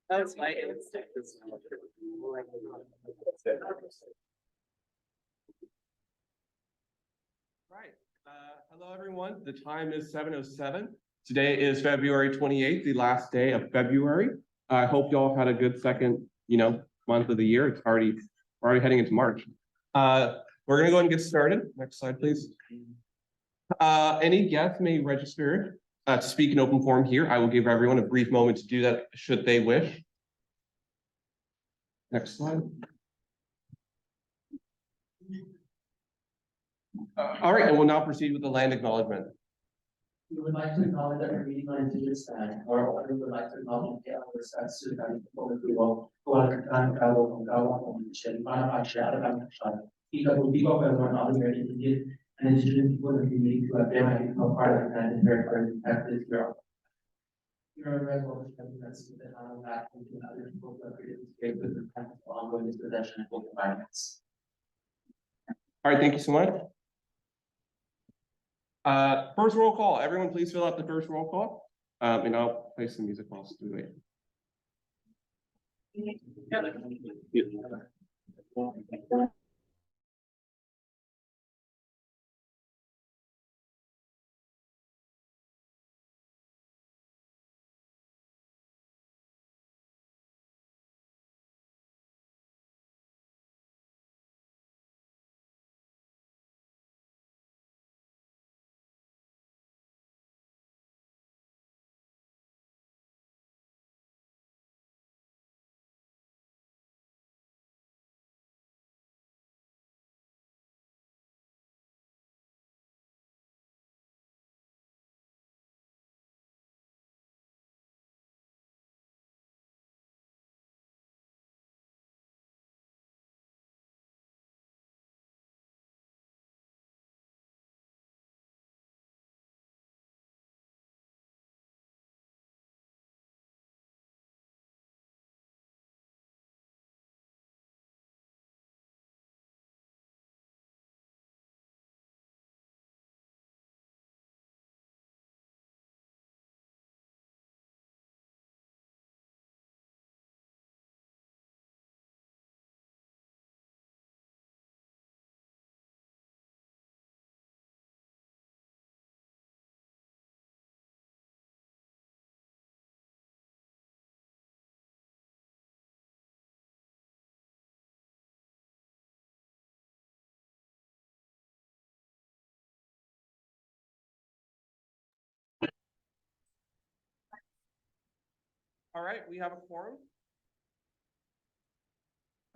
That's my instinct. Right. Hello, everyone. The time is 7:07. Today is February 28th, the last day of February. I hope y'all had a good second, month of the year. It's already heading into March. We're gonna go ahead and get started. Next slide, please. Any guests may register to speak in open forum here. I will give everyone a brief moment to do that should they wish. Next slide. All right, and we'll now proceed with the land acknowledgement. We would like to acknowledge that we're meeting on Indigenous land, or we would like to acknowledge the respects to the people of the world, who are the time travel from Gawa, from Michelle, Indian and indigenous people in the community who have been become part of the land and territory that is Europe. We are very well represented with the honor back and other people who have created this great with the practice of ongoing dispossession and local violence. All right, thank you so much. First roll call. Everyone, please fill out the first roll call. And I'll play some music while we wait. All right, we have a quorum.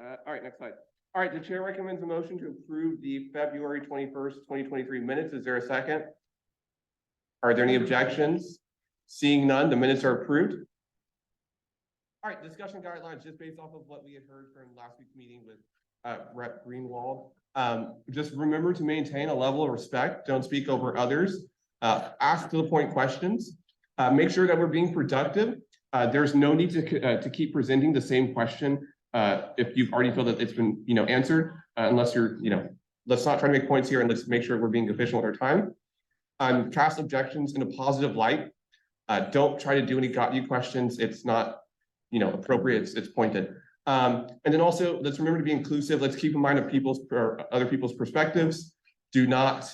All right, next slide. All right, the chair recommends a motion to approve the February 21st, 2023 minutes. Is there a second? Are there any objections? Seeing none, the minutes are approved. All right, discussion guidelines just based off of what we had heard from last week's meeting with Rep. Greenwald. Just remember to maintain a level of respect. Don't speak over others. Ask to the point questions. Make sure that we're being productive. There's no need to keep presenting the same question if you've already feel that it's been answered, unless you're let's not try to make points here, and let's make sure we're being efficient with our time. Cast objections in a positive light. Don't try to do any got you questions. It's not appropriate. It's pointed. And then also let's remember to be inclusive. Let's keep in mind of other people's perspectives. Do not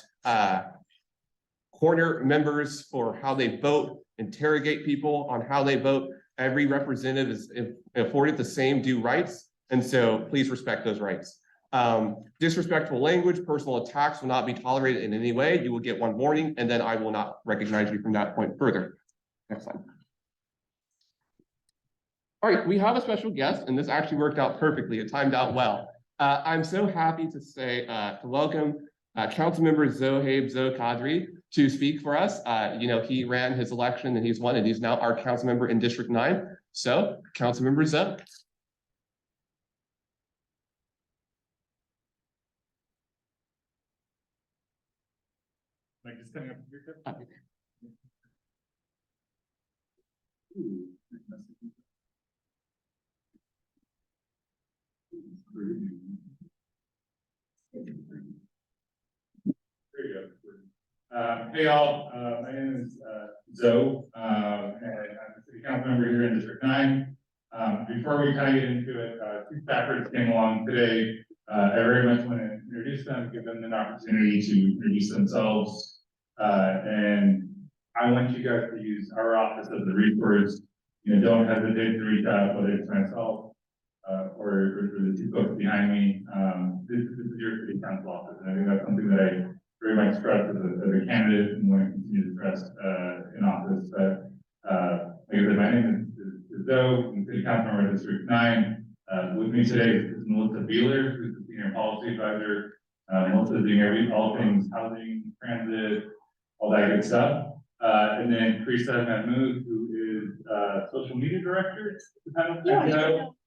corner members for how they vote. Interrogate people on how they vote. Every representative is afforded the same due rights, and so please respect those rights. Disrespectful language, personal attacks will not be tolerated in any way. You will get one warning, and then I will not recognize you from that point further. Next slide. All right, we have a special guest, and this actually worked out perfectly. It timed out well. I'm so happy to say to welcome Councilmember Zohaib Zohqadri to speak for us. He ran his election and he's won, and he's now our council member in District 9. So, Councilmember Zoh. Like just coming up here. Hey all, my name is Zoe, and I'm a city council member here in District 9. Before we kind of get into it, two staffers came along today. I very much want to introduce them, give them an opportunity to introduce themselves. And I want you guys to use our office as a resource. You know, don't hesitate to reach out, whether it's myself or the two folks behind me. This is your city council office, and I think that's something that I very much stress as a candidate and want to continue to stress in office. But like I said, my name is Zoe, I'm city council member District 9. With me today is Melissa Beeler, who's the senior policy advisor. Melissa's doing all things housing, transit, all that good stuff. And then Teresa Mahmood, who is social media director. And the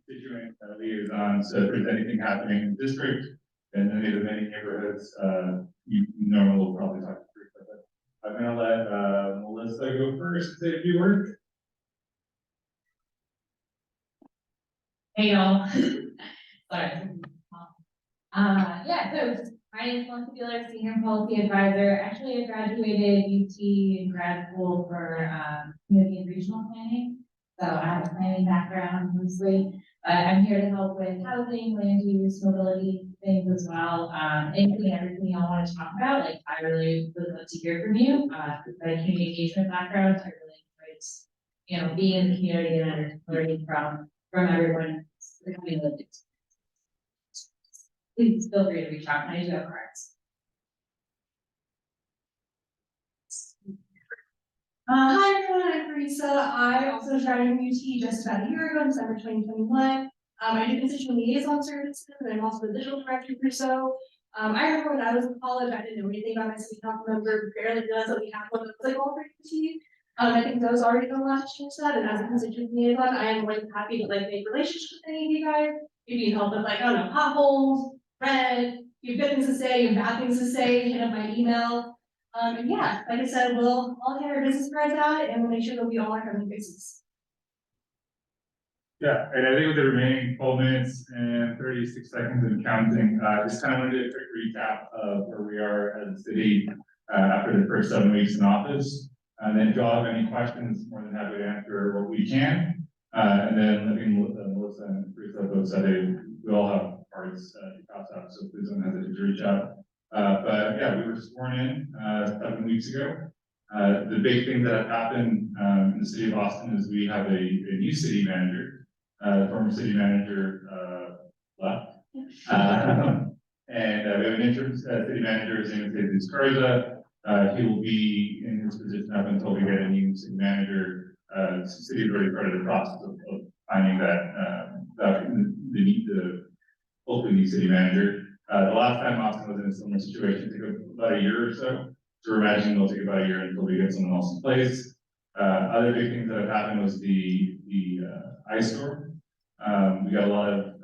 constituent liaison. So if there's anything happening in the district and any of the many neighborhoods, you normally will probably talk to Teresa. But I'm gonna let Melissa go first, say a few words. Hey y'all. Sorry. Yeah, so my name is Melissa Beeler, Senior Policy Advisor. Actually, I graduated UT in grad school for community and regional planning. So I have a planning background mostly, but I'm here to help with housing, land use, mobility things as well. Anything and everything y'all want to talk about, like I really would love to hear from you. With my community engagement background, I really enjoyed, being in the community and learning from everyone becoming lived experience. Please feel free to reach out, and I do have cards. Hi everyone, I'm Teresa. I also graduated from UT just about a year ago, December 2021. I do constituent liaison services, and I'm also the digital director for so. I remember when I was in college, I didn't know anything about my city council member, barely realized that we had one that was like all for UT. I think those already done a lot to change that, and as a constituent liaison, I am more than happy to like make relationships with any of you guys. If you need help with like, I don't know, potholes, rent, you have good things to say, you have bad things to say, hit up my email. And yeah, like I said, we'll all get our business cards out and we'll make sure that we all are having faces. Yeah, and I think with the remaining 12 minutes and 36 seconds and counting, just kind of want to do a quick recap of where we are as a city after the first 7 weeks in office. And then if you all have any questions, more than happy to answer what we can. And then I think Melissa and Teresa both said we all have cards to pass out, so please don't hesitate to reach out. But yeah, we were sworn in 7 weeks ago. The big thing that happened in the city of Austin is we have a new city manager. The former city manager left. And we have an interim city manager, his name is Jesus Garza. He will be in his position up until we get a new city manager. The city has already started the process of finding the hopefully new city manager. The last time Austin was in a similar situation, it took about a year or so. So we're imagining it'll take about a year until we get someone else in place. Other big things that have happened was the ice storm. We got a lot of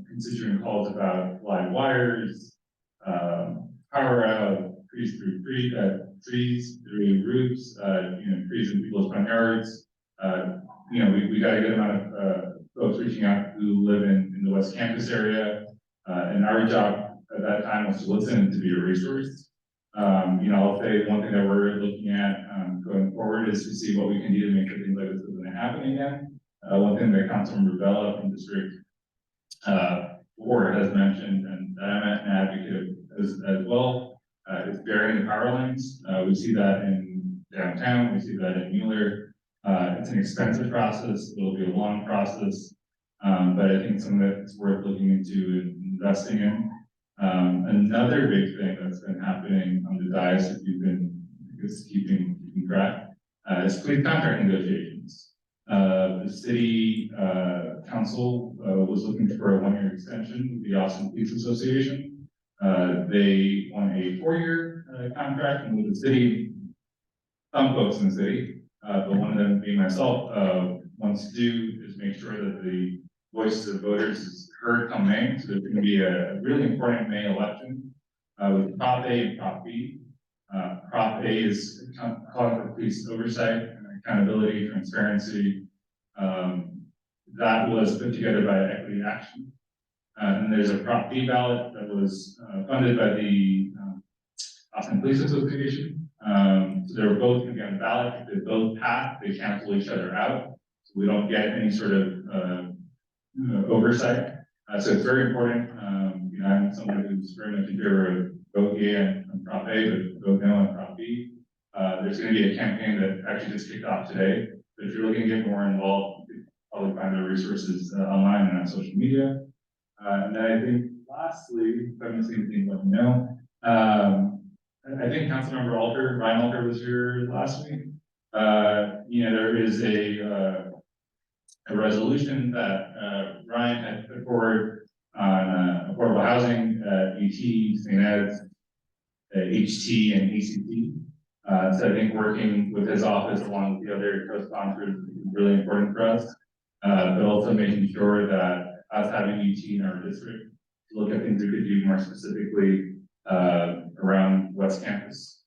constituent calls about live wires, power out, trees through roofs, trees in people's front yards. We got a good amount of folks reaching out who live in the West Campus area. And our job at that time was to listen and to be a resource. I'll say one thing that we're looking at going forward is to see what we can do to make sure things like this doesn't happen again. One thing that Councilmember Bella from District 4 has mentioned, and I'm an advocate as well, is burying the power lines. We see that in downtown, we see that in Mueller. It's an expensive process, it'll be a long process, but I think something that's worth looking into and investing in. Another big thing that's been happening on the dais, if you've been keeping track, is police contract negotiations. The city council was looking for a 1-year extension with the Austin Police Association. They want a 4-year contract, and with the city, some folks in the city, but one of them being myself, wants to do is make sure that the voices of voters is heard come May. So there's going to be a really important May election with Prop A and Prop B. Prop A is calling for police oversight and accountability, transparency. That was put together by Equity Action. And there's a Prop B ballot that was funded by the Austin Police Association. So they're both gonna be on the ballot. If they both pass, they cancel each other out. So we don't get any sort of oversight. So it's very important. You know, I'm someone who's very much in favor of vote yea on Prop A, but vote no on Prop B. There's going to be a campaign that actually just kicked off today. But if you're looking to get more involved, you can probably find the resources online and on social media. And then I think lastly, if I'm missing anything, let me know. I think Councilmember Ryan Alter was here last week. You know, there is a resolution that Ryan had put forward on affordable housing at UT, St. Ed's, HT, and ACT. So I think working with his office along with the other co-sponsors is really important for us, but also making sure that us having UT in our district to look at things we could do more specifically around West Campus.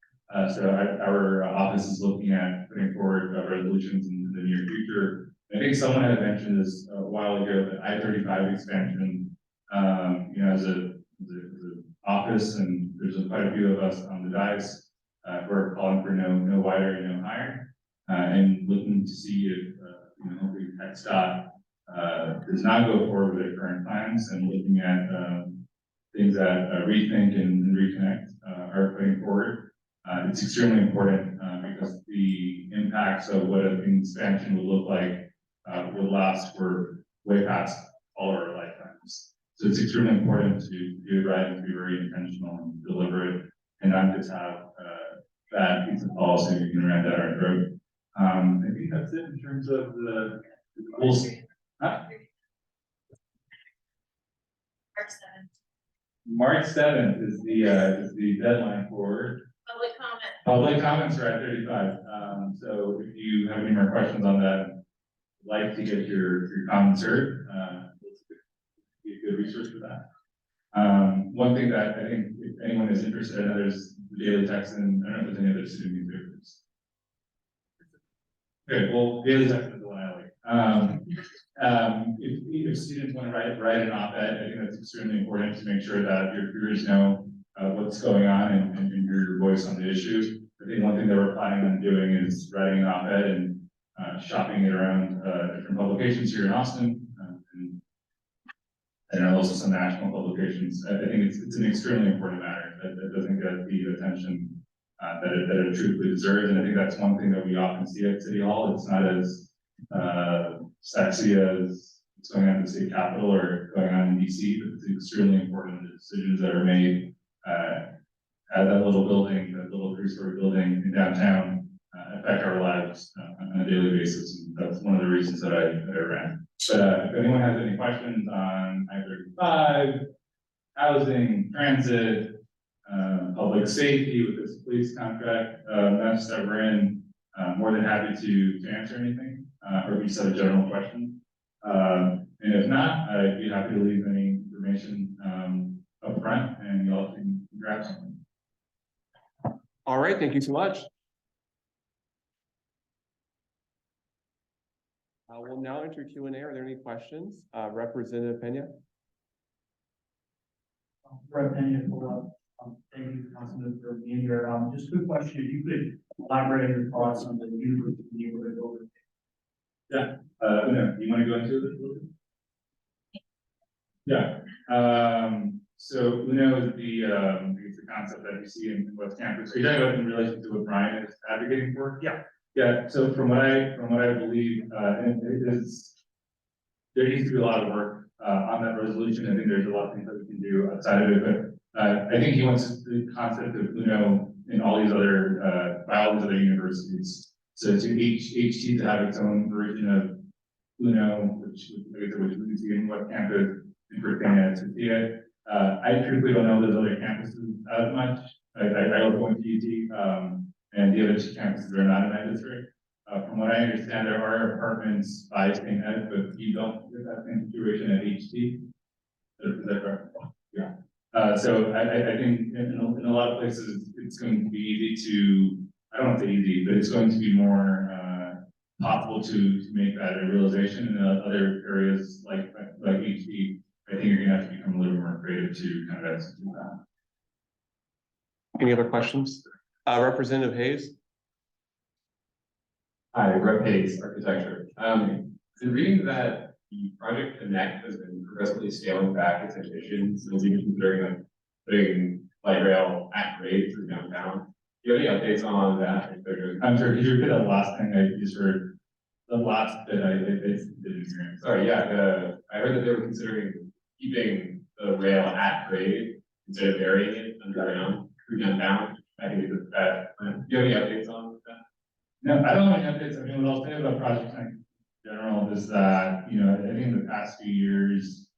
So our office is looking at putting forward resolutions in the near future. I think someone had mentioned this a while ago, that I-35 expansion, you know, as a office, and there's quite a few of us on the dais who are calling for no wider and no higher, and looking to see if, you know, hopefully TxDOT does not go forward with their current plans, and looking at things that Rethink and Reconnect are putting forward. It's extremely important because the impacts of what an expansion would look like will last for way past all our lifetimes. So it's extremely important to do it right and to be very intentional and deliberate, and not just have bad piece of policy we can ram down our throat. I think that's it in terms of the goals. Huh? March 7th is the deadline for public comments are at 35. So if you have any more questions on that, I'd like to get your comments heard. It's be a good resource for that. One thing that I think if anyone is interested in, there's the Daily Texan. I don't know if there's any other student newspapers. Okay, well, Daily Texan is the one I like. If students want to write an op-ed, I think that's extremely important to make sure that your peers know what's going on and hear your voice on the issue. I think one thing that we're planning on doing is writing an op-ed and shopping it around different publications here in Austin, and also some national publications. I think it's an extremely important matter that doesn't get the attention that it truthfully deserves. And I think that's one thing that we often see at City Hall. It's not as sexy as what's going on in the state capitol or going on in DC, but it's extremely important. The decisions that are made at that little building, that little 3-story building in downtown, affect our lives on a daily basis. And that's one of the reasons that I ran. But if anyone has any questions on I-35, housing, transit, public safety with this police contract mess that we're in, more than happy to answer anything, or if you just have a general question. And if not, I'd be happy to leave any information up front, and y'all can grab something. All right, thank you so much. We'll now enter Q&A. Are there any questions? Representative Pena? Representative, thank you, Councilman, for being here. Just a quick question, if you could elaborate on your thoughts on the university neighborhood over. Yeah, no, you want to go into it a little bit? Yeah. So Uno is the concept that you see in West Campus. Are you talking about in relation to what Brian is advocating for? Yeah. Yeah. So from what I believe, and it is, there needs to be a lot of work on that resolution. I think there's a lot of things that we can do outside of it, but I think he wants the concept of Uno in all these other by all these other universities. So to each HT to have its own version of Uno, which we can see in West Campus, and for Virginia to see it. I truthfully don't know those other campuses as much. I also went to UT, and the other two campuses are not in that district. From what I understand, there are apartments by St. Ed, but you don't get that same situation at HT. Is that correct? Yeah. So I think in a lot of places, it's going to be easy to, I don't want to say easy, but it's going to be more possible to make that a realization. In other areas like HT, I think you're going to have to become a little more creative to kind of execute that. Any other questions? Representative Hayes? Hi, Rep. Hayes, Architecture. In reading that the Project Connect has been progressively scaling back its ambitions, and is even considering like putting light rail at grade through downtown. Do you have any updates on that? If they're doing- I'm sorry, could you repeat that last thing I just heard? The last bit I didn't hear. Sorry, yeah, I heard that they were considering keeping the rail at grade instead of burying it underground through downtown. I think it's that. Do you have any updates on that? No, I don't have any updates. I mean, what I'll say about Project Connect in general is that, you know, I think in the past few years,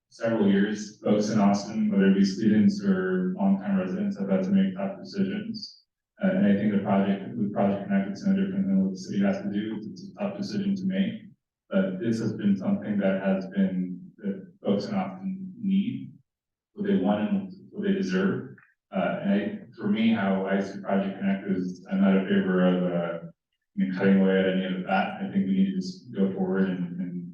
several years, folks in Austin, whether it be students or longtime residents, have had to make tough decisions. And I think the project with Project Connect is no different than what the city has to do. It's a tough decision to make. But this has been something that has been, that folks in Austin need, what they want and what they deserve. For me, how I see Project Connect is, I'm not in favor of, cutting away at any of the fat. I think we need to just go forward and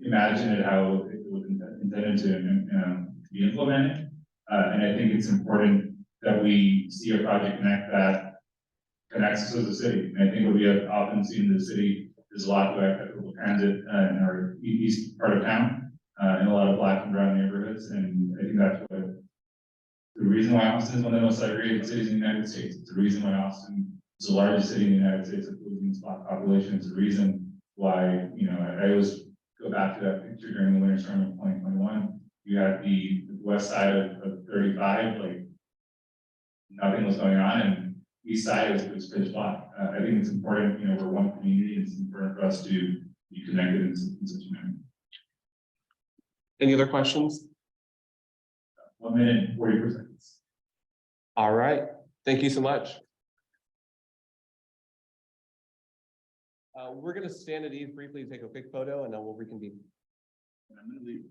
imagine it how it was intended to be implemented. And I think it's important that we see a Project Connect that connects us as a city. And I think what we have often seen in the city is a lot of equitable transit in our east part of town, in a lot of black and brown neighborhoods. And I think that's what the reason why Austin is one of the most segregated cities in the United States. It's the reason why Austin is the largest city in the United States with losing Black population. It's the reason why, you know, I always go back to that picture during the winter storm of 2021. You had the west side of 35, like nothing was going on, and east side was pitch black. I think it's important, you know, we're one community, and it's important for us to be connected in such a manner. Any other questions? 1 minute and 40 seconds. All right, thank you so much. We're gonna stand at ease briefly and take a quick photo, and then we'll reconvene. And I'm gonna leave.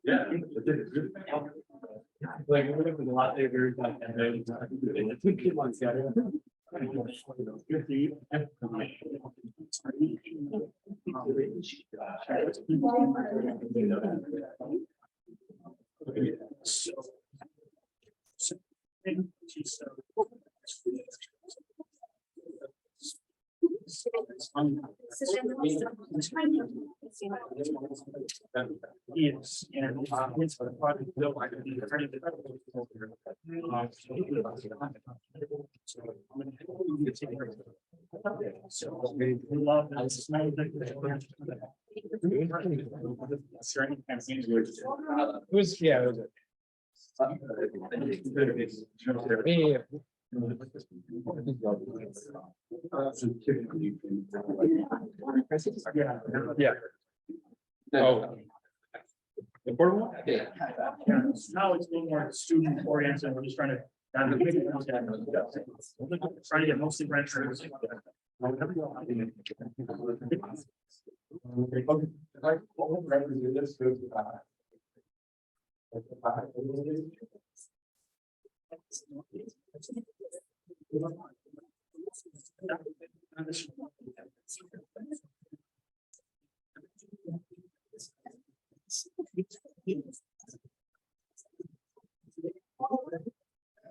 Yeah. Like, we're gonna be a lot bigger and then 2 kid ones got it. Yes, and it's for the project built like so we love this. Who's, yeah, it was it. Yeah. Oh. The board one? Yeah. Now it's a little more student oriented, we're just trying to. Trying to get mostly renters.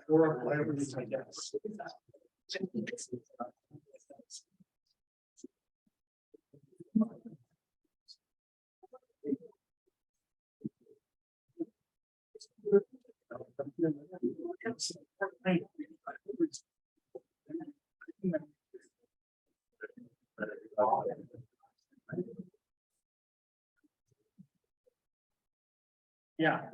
Or whatever it is, I guess. Yeah.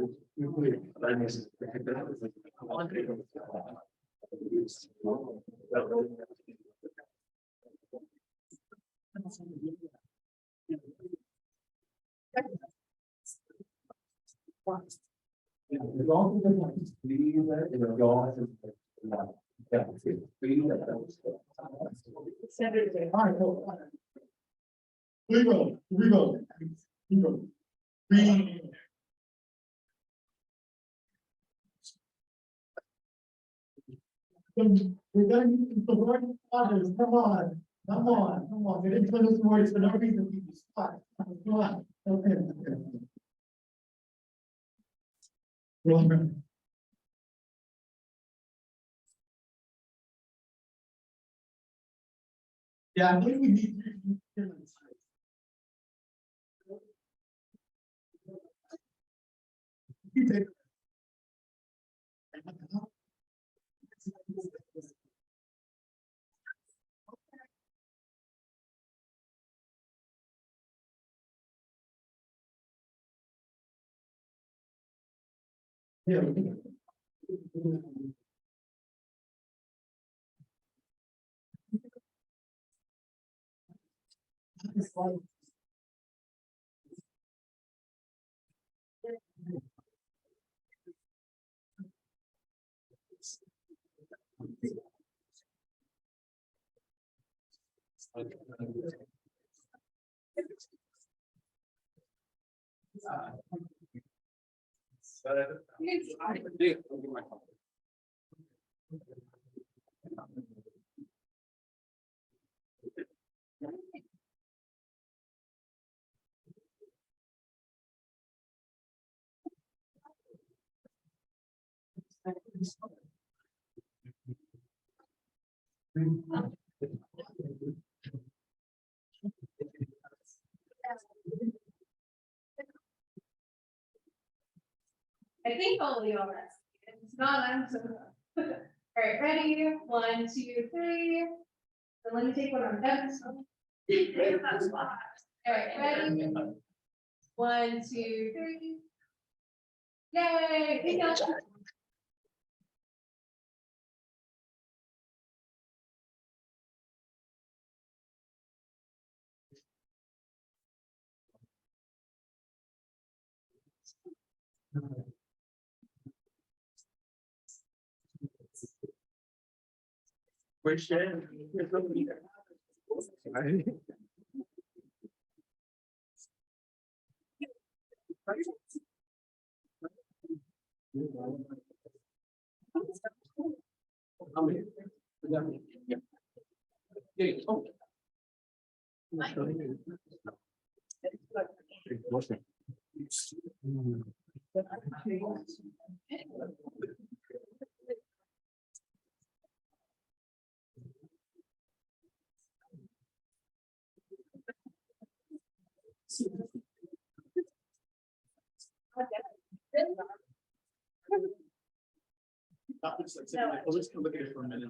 We're gonna use the word fathers, come on, come on, come on, we didn't put those words for no reason, we just start, come on, okay. Wrong. Yeah, I think we need. You take. Yeah. I think all of y'all rest. If it's not, I'm so. All right, ready? 1, 2, 3. So let me take one on that. All right, ready? 1, 2, 3. Yay! Thank y'all. I'll just look at it for a minute.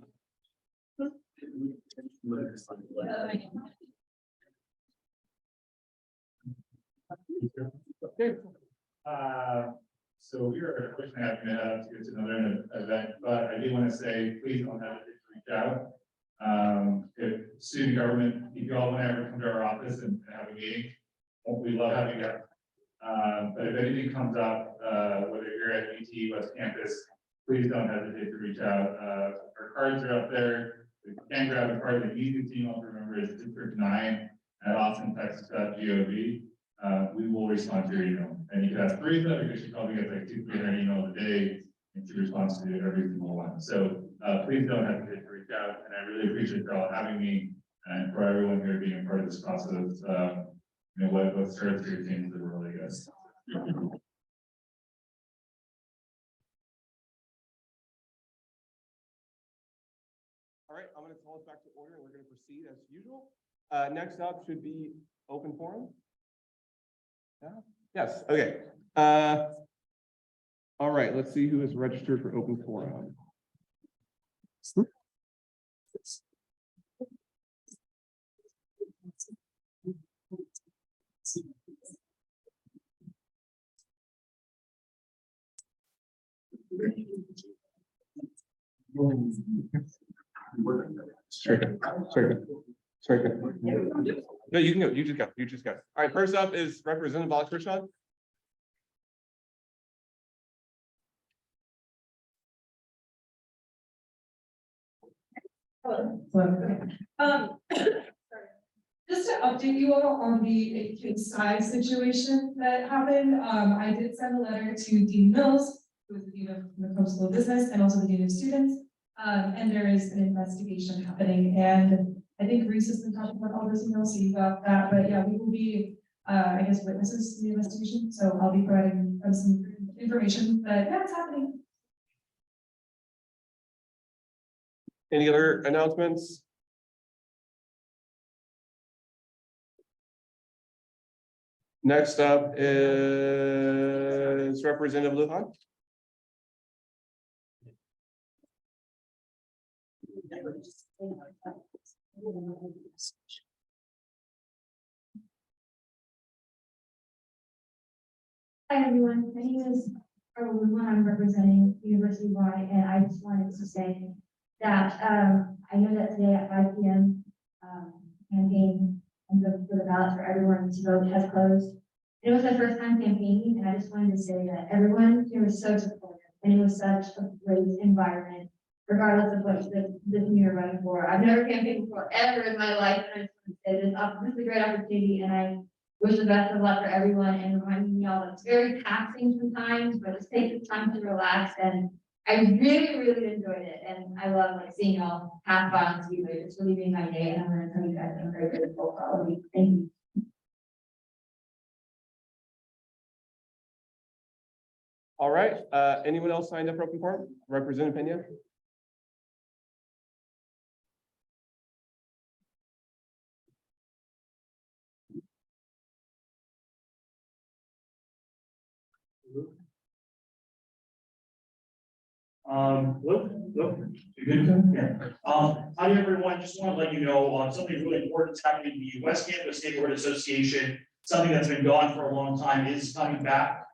So we are unfortunately having to head out to another event, but I do want to say, please don't hesitate to reach out. If student government, if you all want to ever come to our office and have a meeting, we love having you. But if anything comes up, whether you're at UT West Campus, please don't hesitate to reach out. Our cards are up there. You can grab a card. The easiest email to remember is district9@austin.texas.gov. We will respond to your email. And you can ask Teresa because she probably gets like 200-300 emails a day and she responds to every single one. So please don't hesitate to reach out. And I really appreciate you all having me and for everyone here being a part of this process. You know, what started your teams that were really good. All right, I'm going to call us back to order and we're going to proceed as usual. Next up should be open forum. Yeah? Yes, okay. All right, let's see who is registered for open forum. Stricken. No, you can go. You just go. You just go. All right. First up is Representative Alex Richard. Just to update you all on the 8K5 situation that happened, I did send a letter to Dean Mills, who is the Dean of the School of Business, and also the Dean of Students, And there is an investigation happening, and I think Reese has been talking about all this, so you got that, but yeah, we will be, I guess, witnesses to the investigation, so I'll be providing some information, but yeah, it's happening. Any other announcements? Next up is Representative Lujan. Hi, everyone. My name is Carla Lujan. I'm representing University Y, and I just wanted to say that I know that today at 5 p.m. Campaign and for the ballot for everyone to vote has closed. It was my first time campaigning, and I just wanted to say that everyone here was so supportive, and it was such a great environment, regardless of what the team you're running for. I've never campaigned before ever in my life, and I just want to say this is a great opportunity, and I wish the best of luck for everyone, and reminding y'all that it's very taxing sometimes, but just take the time to relax. And I really, really enjoyed it, and I love like seeing y'all have fun and speed. It's really made my day, and I'm going to tell you guys I'm very grateful for all of you. Thank you. All right, anyone else signed up for open forum? Representative Pena? Hello, you good? Yeah. Hi, everyone. Just want to let you know, something really important is happening in the West Campus Neighborhood Association. Something that's been gone for a long time is coming back.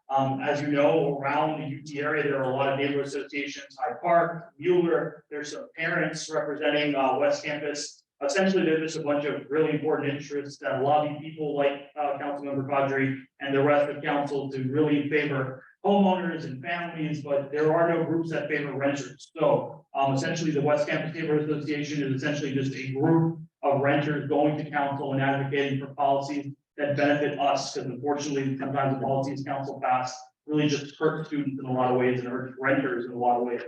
As you know, around the UT area, there are a lot of neighborhood associations, Hyde Park, Mueller. There's some parents representing West Campus. Essentially, there's just a bunch of really important interests that lobby people like Councilmember Kadri and the rest of council to really favor homeowners and families, but there are no groups that favor renters. So essentially, the West Campus Neighborhood Association is essentially just a group of renters going to council and advocating for policies that benefit us, because unfortunately, sometimes the policies council pass really just hurt students in a lot of ways and hurt renters in a lot of ways.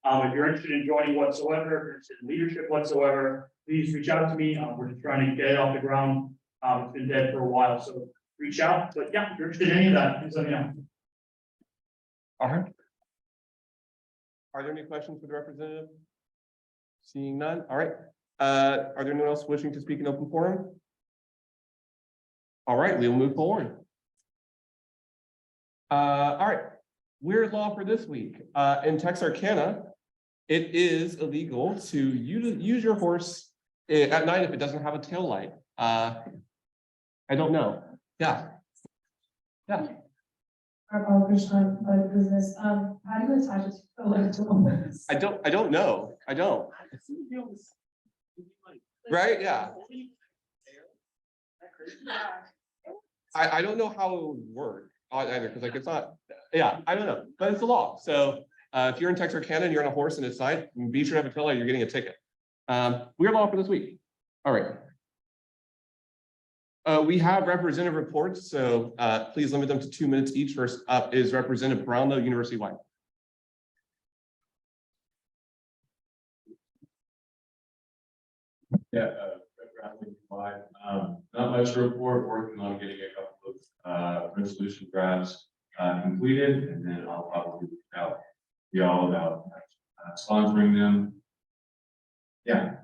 If you're interested in joining whatsoever, if you're interested in leadership whatsoever, please reach out to me. We're just trying to get it off the ground. It's been dead for a while, so reach out. But yeah, if you're interested in any of that, please let me know. All right. Are there any questions for the representative? Seeing none. All right. Are there anyone else wishing to speak in open forum? All right, we will move forward. All right. Weird law for this week. In Texarkana, it is illegal to use your horse at night if it doesn't have a tail light. I don't know. Yeah. Yeah. Our Krishna, business, how do you attach it to this? I don't know. I don't. Right? Yeah. I don't know how it would work either, because like it's not, yeah, I don't know, but it's a law. So if you're in Texarkana and you're on a horse and it's night, be sure to have a tail light, you're getting a ticket. Weird law for this week. All right. We have representative reports, so please limit them to 2 minutes each. First up is Representative Brownlow, University Wide. Yeah, not much to report, working on getting a couple of resolution drafts completed, and then I'll probably reach out to y'all about sponsoring them. Yeah.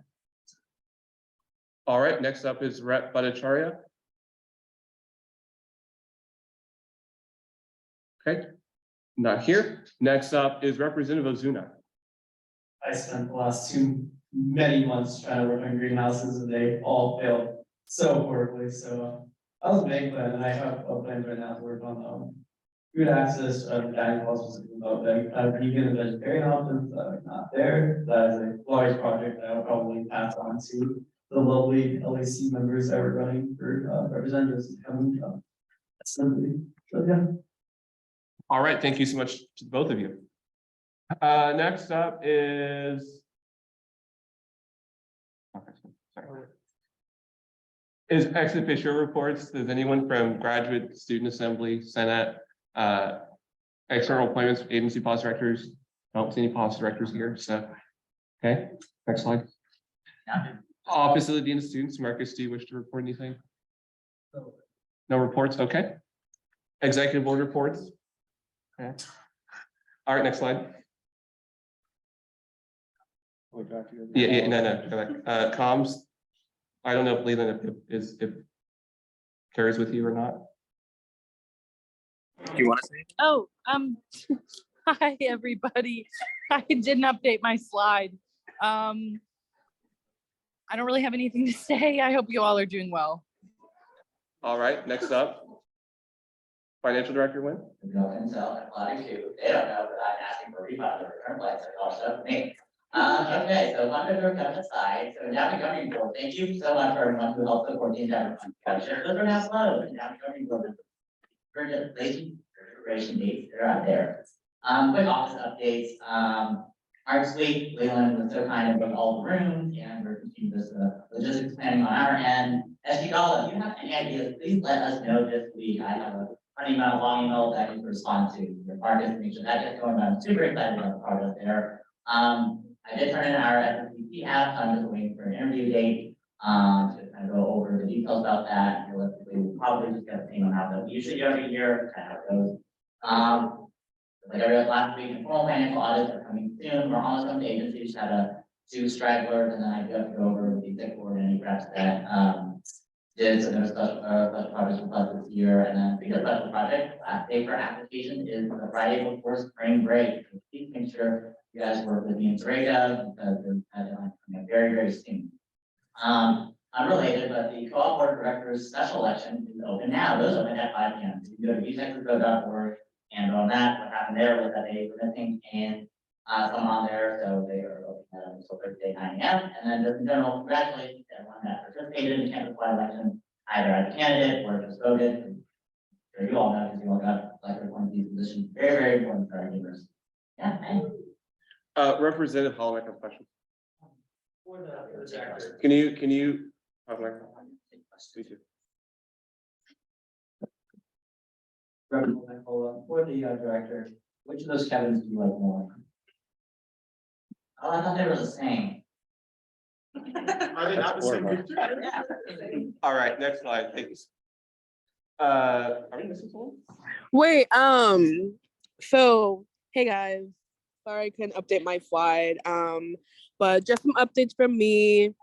All right, next up is Rep. Bhattacharya. Okay, not here. Next up is Representative Ozuna. I spent the last many months trying to work on greenhouses, and they all failed so horribly. So I was making plan, and I have a plan right now to work on food access, the dining halls, about vegan and vegetarian options that are not there. That is a large project that I'll probably pass on to the lovely LAC members that are running for representatives coming up. Simply, so yeah. All right, thank you so much to both of you. Next up is ex officio reports. Does anyone from Graduate Student Assembly, Senate, external appointments, agency policy directors? I don't see any policy directors here, so Okay, next slide. Office of the Dean of Students, Marcus, do you wish to report anything? No reports, okay. Executive board reports. Okay. All right, next slide. Yeah, no, go back. Comms. I don't know if Leland if carries with you or not. Do you want to say? Oh, hi, everybody. I didn't update my slide. I don't really have anything to say. I hope you all are doing well. All right, next up. Financial Director Wynn. No consult, I'm planning to, they don't know that I'm asking for refund or return plans, they're all stuff to me. Okay, so one of them comes aside, so endowment governing board, thank you so much for everyone who helped support the endowment fund. Those are now slow, endowment governing board. For registration dates, they're out there. Quick office updates, Arts Week, Leland was so kind of booked all the rooms, and we're continuing this, logistics planning on our end. SG Gala, if you have any ideas, please let us know this week, I have a funny email, long email that you can respond to, your targets, make sure that gets going, I'm super excited about the project there. I did turn in our FFPC app, so I'm just waiting for an interview date, to kind of go over the details about that. Realistically, we'll probably just get the same amount that we usually do every year, kind of how it goes. Like every last week, informal financial audits are coming soon. We're almost done with the agency, just had a 2 stragglers, and then I do have to go over with the exec board and any reps that did some special projects with us this year. And then speaking of special projects, last day for application is the Friday before spring break. So please make sure you guys work with me and Sarega because there's deadline coming up very, very soon. Unrelated, but the co-op board of directors special election is open now. Those open at 5 p.m. So you can go to utexasgo.org and on that, what happened there was that they were missing and someone on there, so they are open until Thursday 9 a.m. And then just in general, congratulations to everyone that participated in the campus-wide election, either as a candidate or just voted. Sure, you all know because you all got elected one of these positions. Very, very important for our neighbors. Yeah, thanks. Representative Holloway has a question. For the director. Can you? For the director, which of those cabins do you like more? Oh, I thought they were the same. Are they not the same? All right, next slide, thanks. Are we missing someone? Wait, so, hey guys, sorry I couldn't update my slide, but just some updates from me.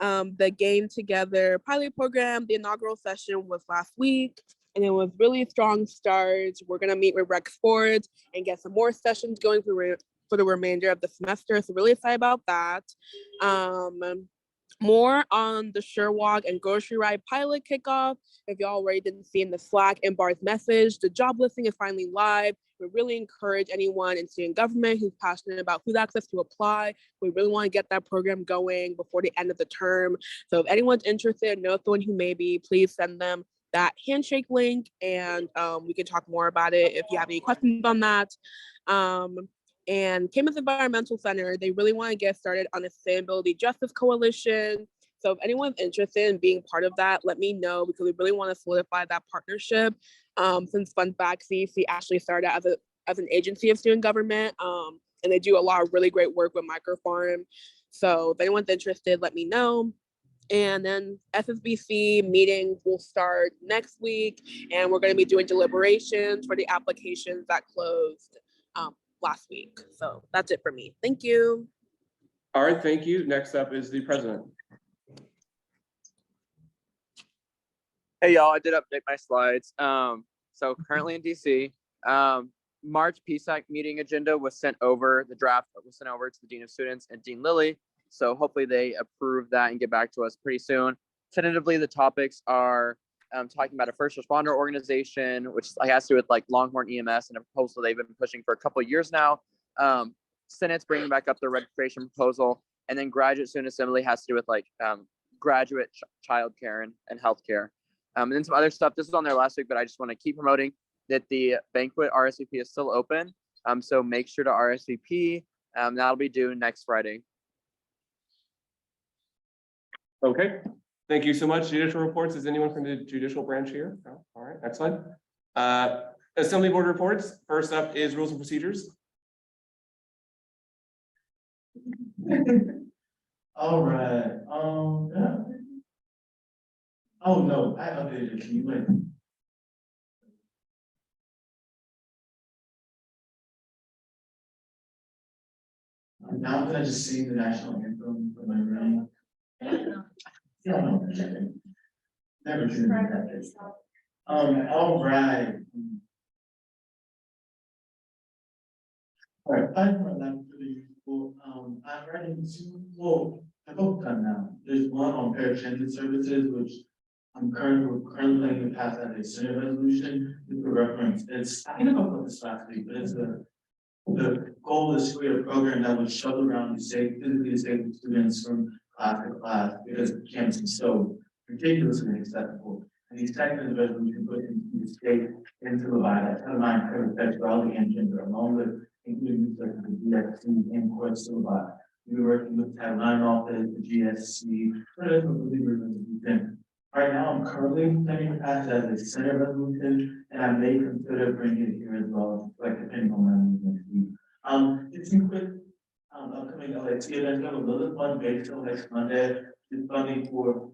The Game Together pilot program, the inaugural session was last week, and it was really strong start. We're gonna meet with Rec Sports and get some more sessions going for the remainder of the semester, so really excited about that. More on the Sure Walk and Grocery Ride pilot kickoff. If y'all already didn't see in the Slack and Bar's message, the job listing is finally live. We really encourage anyone in student government who's passionate about food access to apply. We really want to get that program going before the end of the term. So if anyone's interested, know someone who may be, please send them that handshake link, and we can talk more about it if you have any questions on that. And Campus Environmental Center, they really want to get started on a Sustainability Justice Coalition. So if anyone's interested in being part of that, let me know, because we really want to solidify that partnership. Since Fun Facts CEC actually started as an agency of student government, and they do a lot of really great work with Microfarm. So if anyone's interested, let me know. And then SSBC meetings will start next week, and we're going to be doing deliberations for the applications that closed last week. So that's it for me. Thank you. All right, thank you. Next up is the president. Hey y'all, I did update my slides. So currently in DC, March PSAC meeting agenda was sent over, the draft was sent over to the Dean of Students and Dean Lilly. So hopefully they approve that and get back to us pretty soon. Tentatively, the topics are talking about a first responder organization, which has to do with like Longhorn EMS and a proposal they've been pushing for a couple of years now. Senate's bringing back up the registration proposal, and then graduate student assembly has to do with like graduate childcare and healthcare. And then some other stuff. This was on there last week, but I just want to keep promoting that the banquet RSVP is still open. So make sure to RSVP. That'll be due next Friday. Okay, thank you so much. Judicial reports. Is anyone from the judicial branch here? No? All right, excellent. Assembly board reports. First up is rules and procedures. All right, yeah. Oh, no, I updated it. Can you wait? Now I'm gonna just sing the national anthem for my brain. Yeah, I know. Never do that. All right. All right, five more left for the useful. I'm writing two, well, they're both done now. There's one on paratransit services, which we're currently planning to pass as a Senate resolution. For reference, I think about this last week, but the goal is to create a program that would shuttle around physically disabled students from class to class, because campus is so ridiculously inaccessible. And these sections of resolution put into the state into the bylaws, kind of mind covered sexuality and gender, along with including research of the DSC and course syllabi. We were working with the Title IX office, the GSC, right now, I'm currently planning to pass it as a Senate resolution, and I may consider bringing it here as well, like depending on my needs next week. Just some quick, upcoming LAT events, we have a little fun based on next Monday, it's funding for.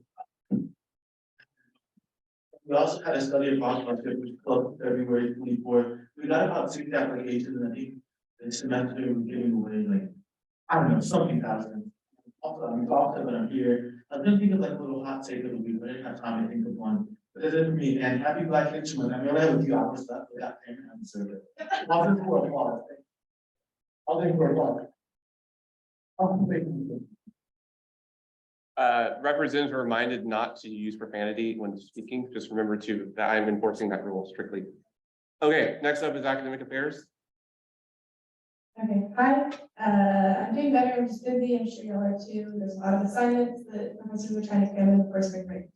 We also had a study of sponsorship, which closed February 24th. We got about 60 applications, and I think this semester we're giving away like, I don't know, something thousand. Also, I'm exhausted, but I'm here. I was gonna think of like a little hot take of the week, but I didn't have time to think of one. But that's it for me, and happy Black History Month. I mean, I have a few hours left, but God damn it, I'm deserve it. I'll think for applause. I'll think for applause. Oh, thank you. Representatives are reminded not to use profanity when speaking. Just remember that I'm enforcing that rule strictly. Okay, next up is academic affairs. Okay, hi, I'm doing better, I'm just busy, I'm sure y'all are too, there's a lot of assignments that professors are trying to cram in the first break.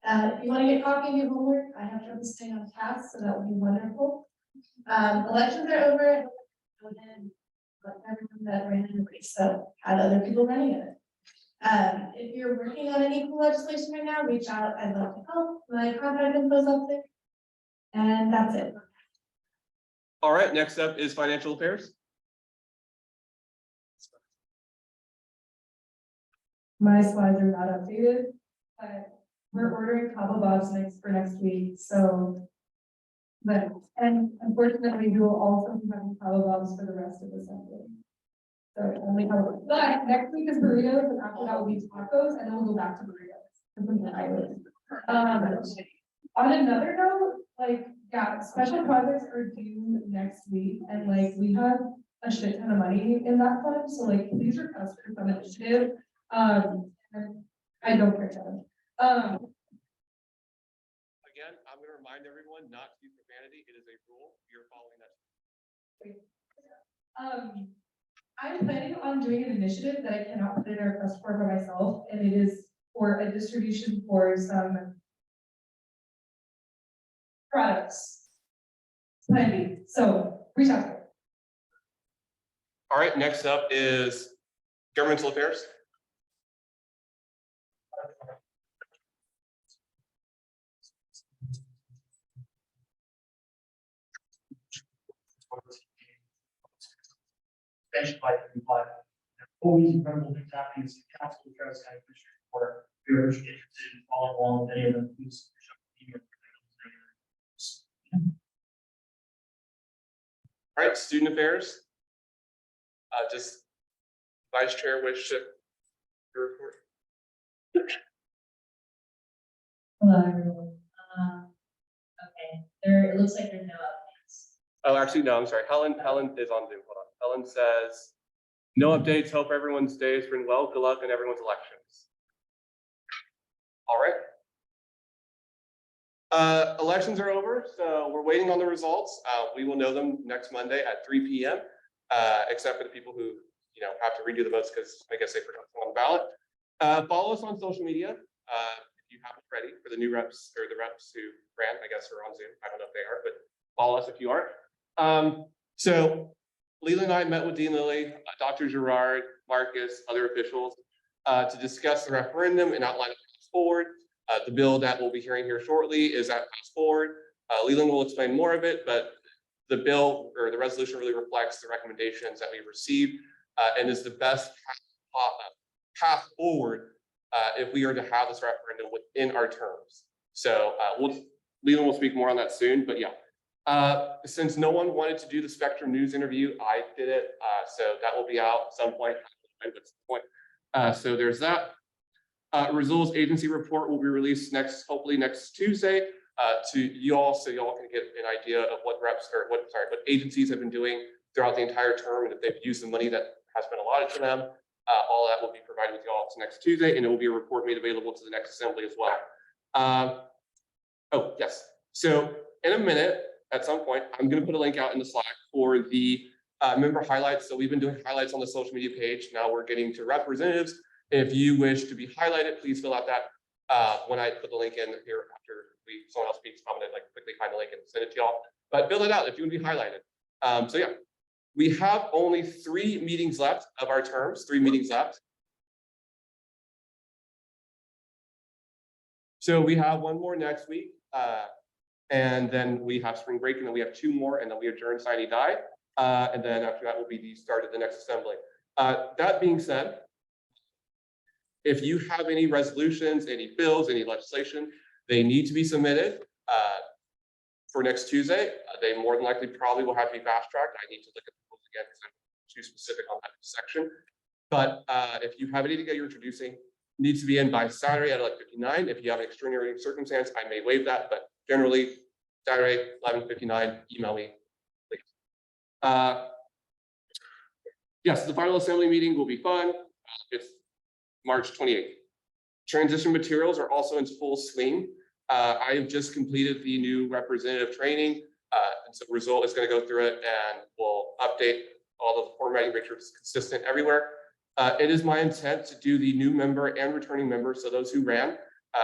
If you want to get coffee and do homework, I have trouble staying on task, so that would be wonderful. Elections are over, and let everyone that ran in the race, so had other people running in it. If you're working on any cool legislation right now, reach out, I'd love to help, my contact info's up there. And that's it. All right, next up is financial affairs. My slides are not updated, but we're ordering Cabo Bobs for next week, so. And unfortunately, we will also be having Cabo Bobs for the rest of the Sunday. So only Cabo, but next week is burritos, and after that will be tacos, and then we'll go back to burritos. On another note, like, yeah, special projects are due next week, and like, we have a shit ton of money in that fund, so like, please request for some initiative. And I don't care, Kevin. Again, I'm going to remind everyone not to use profanity. It is a rule. You're following that. I'm planning on doing an initiative that I cannot put in our request for by myself, and it is for a distribution for some products. Plan B. So reach out to it. All right, next up is governmental affairs. Always incredible things happening as the council of Travis County Commissioners Court. If you're interested in following along with any of them, please. All right, student affairs. Just Vice Chair wish to report. Hello, everyone. Okay, it looks like there's no updates. Oh, actually, no, I'm sorry. Helen is on Zoom. Hold on. Helen says, no updates. Hope everyone's day is doing well. Good luck in everyone's elections. All right. Elections are over, so we're waiting on the results. We will know them next Monday at 3 p.m. Except for the people who have to redo the votes because I guess they forgot on the ballot. Follow us on social media if you haven't already for the new reps or the reps who ran. I guess are on Zoom. I don't know if they are, but follow us if you aren't. So Leland and I met with Dean Lilly, Dr. Gerard, Marcus, other officials to discuss the referendum and outline a path forward. The bill that we'll be hearing here shortly is that path forward. Leland will explain more of it, but the bill or the resolution really reflects the recommendations that we've received and is the best path path forward if we are to have this referendum within our terms. So Leland will speak more on that soon, but yeah. Since no one wanted to do the Spectrum News interview, I did it. So that will be out at some point. So there's that. Results agency report will be released hopefully next Tuesday to you all, so y'all can get an idea of what what agencies have been doing throughout the entire term, and if they've used the money that has been allotted to them. All that will be provided with y'all next Tuesday, and it will be a report made available to the next assembly as well. Oh, yes. So in a minute, at some point, I'm going to put a link out in the Slack for the member highlights. So we've been doing highlights on the social media page. Now we're getting to representatives. If you wish to be highlighted, please fill out that. When I put the link in here after someone else speaks, I'm going to quickly find the link and send it to y'all. But fill it out if you want to be highlighted. So yeah, we have only 3 meetings left of our terms. 3 meetings left. So we have one more next week. And then we have spring break, and then we have 2 more, and then we adjourn, sine die. And then after that will be the start of the next assembly. That being said, if you have any resolutions, any bills, any legislation, they need to be submitted for next Tuesday. They more than likely probably will have to be fast tracked. I need to look at the rules again because I'm too specific on that section. But if you have anything that you're introducing, needs to be in by Saturday at 11:59. If you have an extraordinary circumstance, I may waive that, but generally Saturday 11:59, email me, please. Yes, the final assembly meeting will be fun. It's March 28th. Transition materials are also in full swing. I have just completed the new representative training, and so result is going to go through it, and we'll update all the formatting, make sure it's consistent everywhere. It is my intent to do the new member and returning members, so those who ran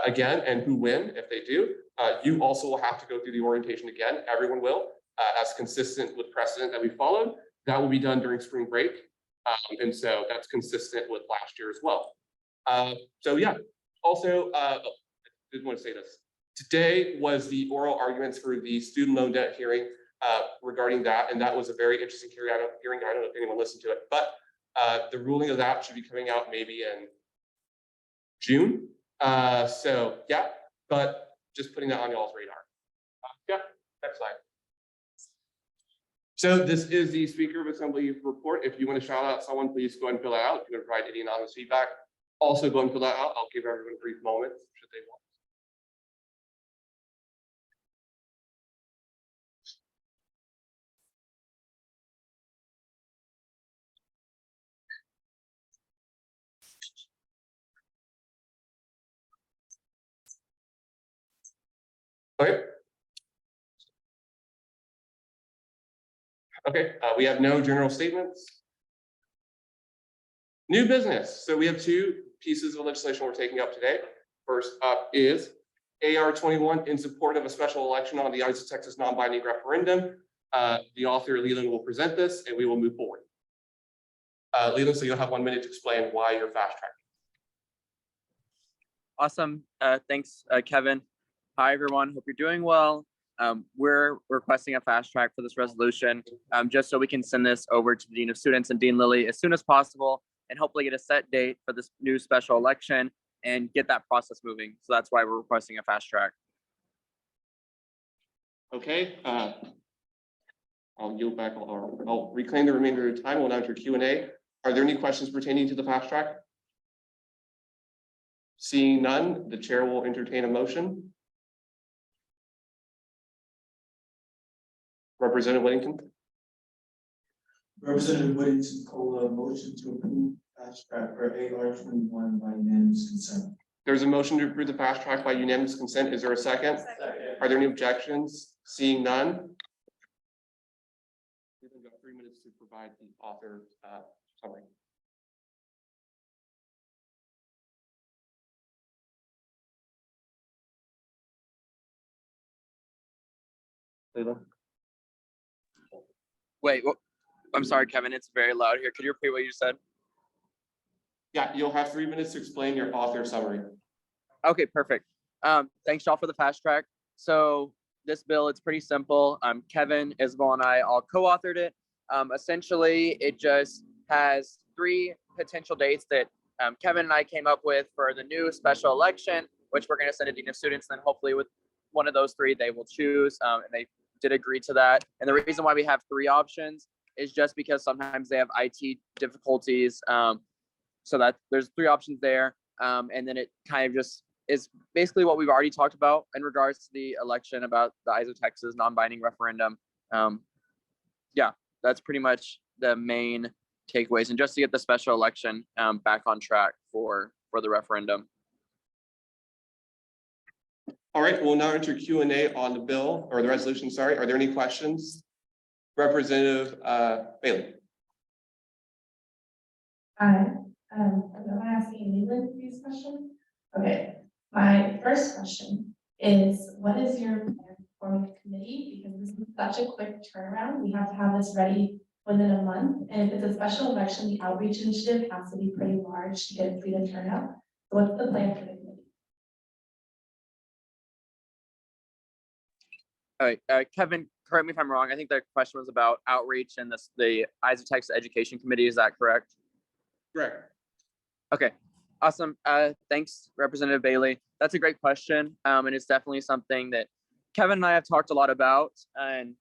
again and who win, if they do, you also will have to go through the orientation again. Everyone will, as consistent with precedent that we followed. That will be done during spring break, and so that's consistent with last year as well. So yeah, also, I did want to say this. Today was the oral arguments for the student loan debt hearing regarding that, and that was a very interesting hearing. I don't know if anyone listened to it, but the ruling of that should be coming out maybe in June. So yeah, but just putting that on y'all's radar. Yeah, next slide. So this is the Speaker of Assembly report. If you want to shout out someone, please go ahead and fill that out. If you want to provide any anonymous feedback, also go and fill that out. I'll give everyone a brief moment should they want. Okay. Okay, we have no general statements. New business. So we have 2 pieces of legislation we're taking up today. First up is AR 21 in support of a special election on the United States Texas non-binding referendum. The author Leland will present this, and we will move forward. Leland, so you'll have 1 minute to explain why you're fast tracking. Awesome. Thanks, Kevin. Hi, everyone. Hope you're doing well. We're requesting a fast track for this resolution, just so we can send this over to the Dean of Students and Dean Lilly as soon as possible, and hopefully get a set date for this new special election and get that process moving. So that's why we're requesting a fast track. Okay. I'll yield back, or I'll reclaim the remainder of the time. We'll now enter Q&A. Are there any questions pertaining to the fast track? Seeing none, the chair will entertain a motion. Representative Whittington. Representative Whittington call a motion to approve fast track for AR 21 by unanimous consent. There's a motion to approve the fast track by unanimous consent. Is there a second? Second. Are there any objections? Seeing none. We've got 3 minutes to provide the author summary. Leland. Wait, I'm sorry, Kevin. It's very loud here. Could you repeat what you said? Yeah, you'll have 3 minutes to explain your author summary. Okay, perfect. Thanks y'all for the fast track. So this bill, it's pretty simple. Kevin, Isabel, and I all co-authored it. Essentially, it just has three potential dates that Kevin and I came up with for the new special election, which we're going to send to Dean of Students. And then hopefully with one of those three, they will choose. And they did agree to that. And the reason why we have three options is just because sometimes they have IT difficulties. So that there's three options there. And then it kind of just is basically what we've already talked about in regards to the election about the Eyes of Texas non-binding referendum. Yeah, that's pretty much the main takeaways, and just to get the special election back on track for the referendum. All right, we'll now enter Q&A on the bill or the resolution, sorry. Are there any questions? Representative Bailey. Hi, am I asking Leland these questions? Okay, my first question is, what is your plan for the committee? Because this is such a quick turnaround. We have to have this ready within a month. And if it's a special election, the outreach initiative has to be pretty large to get freedom turnout. So what's the plan for the committee? All right, Kevin, correct me if I'm wrong. I think the question was about outreach and the Eyes of Texas Education Committee. Is that correct? Correct. Okay, awesome. Thanks, Representative Bailey. That's a great question. And it's definitely something that Kevin and I have talked a lot about. And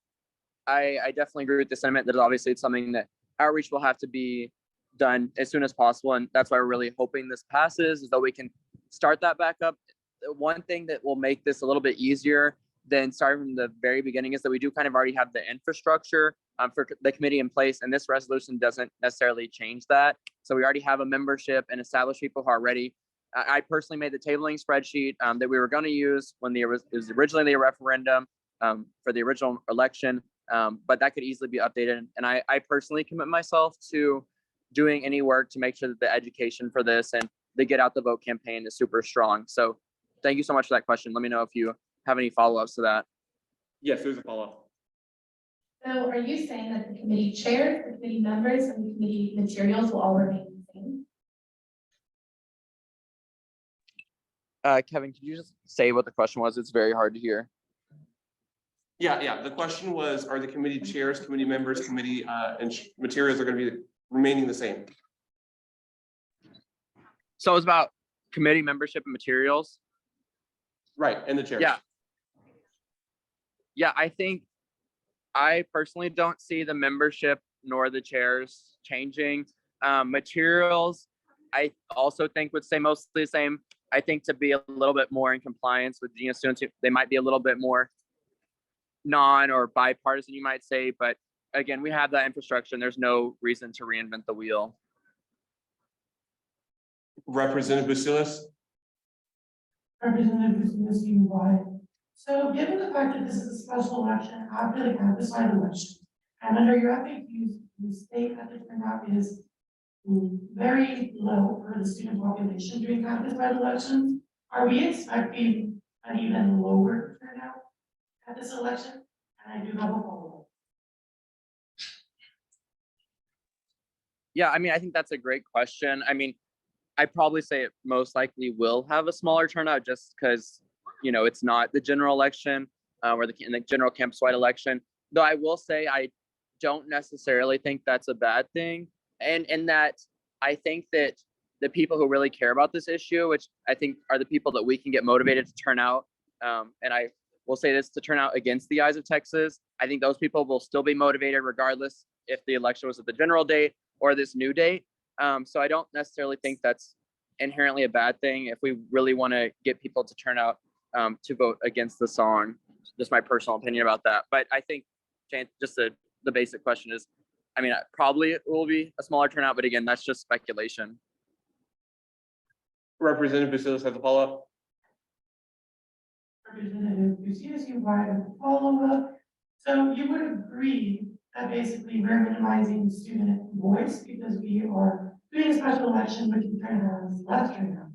I definitely agree with the sentiment that obviously it's something that outreach will have to be done as soon as possible. And that's why we're really hoping this passes, is that we can start that back up. The one thing that will make this a little bit easier than starting from the very beginning is that we do kind of already have the infrastructure for the committee in place, and this resolution doesn't necessarily change that. So we already have a membership and established people who are ready. I personally made the tabling spreadsheet that we were going to use when it was originally the referendum for the original election, but that could easily be updated. And I personally commit myself to doing any work to make sure that the education for this and the Get Out the Vote campaign is super strong. So thank you so much for that question. Let me know if you have any follow-ups to that. Yes, there's a follow-up. So are you saying that the committee chair, the committee members, and the committee materials will all remain the same? Kevin, could you just say what the question was? It's very hard to hear. Yeah. The question was, are the committee chairs, committee members, committee and materials are going to be remaining the same? So it's about committee membership and materials. Right, and the chairs. Yeah, I personally don't see the membership nor the chairs changing. Materials, I also think would stay mostly the same. I think to be a little bit more in compliance with Dean of Students, they might be a little bit more non or bipartisan, you might say. But again, we have that infrastructure and there's no reason to reinvent the wheel. Representative Basilis. Representative UTSG. So given the fact that this is a special election after the campus-wide election, and under your FAQs, the state that the turnout is very low for the student population during campus-wide elections, are we expecting an even lower turnout at this election? And I do have a follow-up. Yeah, I mean, I think that's a great question. I mean, I'd probably say it most likely will have a smaller turnout just because, you know, it's not the general election or the general campus-wide election. Though I will say I don't necessarily think that's a bad thing. And that I think that the people who really care about this issue, which I think are the people that we can get motivated to turn out, and I will say this, to turn out against the Eyes of Texas, I think those people will still be motivated regardless if the election was at the general date or this new date. So I don't necessarily think that's inherently a bad thing if we really want to get people to turn out to vote against the song. Just my personal opinion about that. But I think just the basic question is, I mean, probably it will be a smaller turnout, but again, that's just speculation. Representative Basilis has a follow-up. Representative UTSG, follow-up. So you would agree that basically we're minimizing student voice because we are doing a special election, but you kind of have less turnout.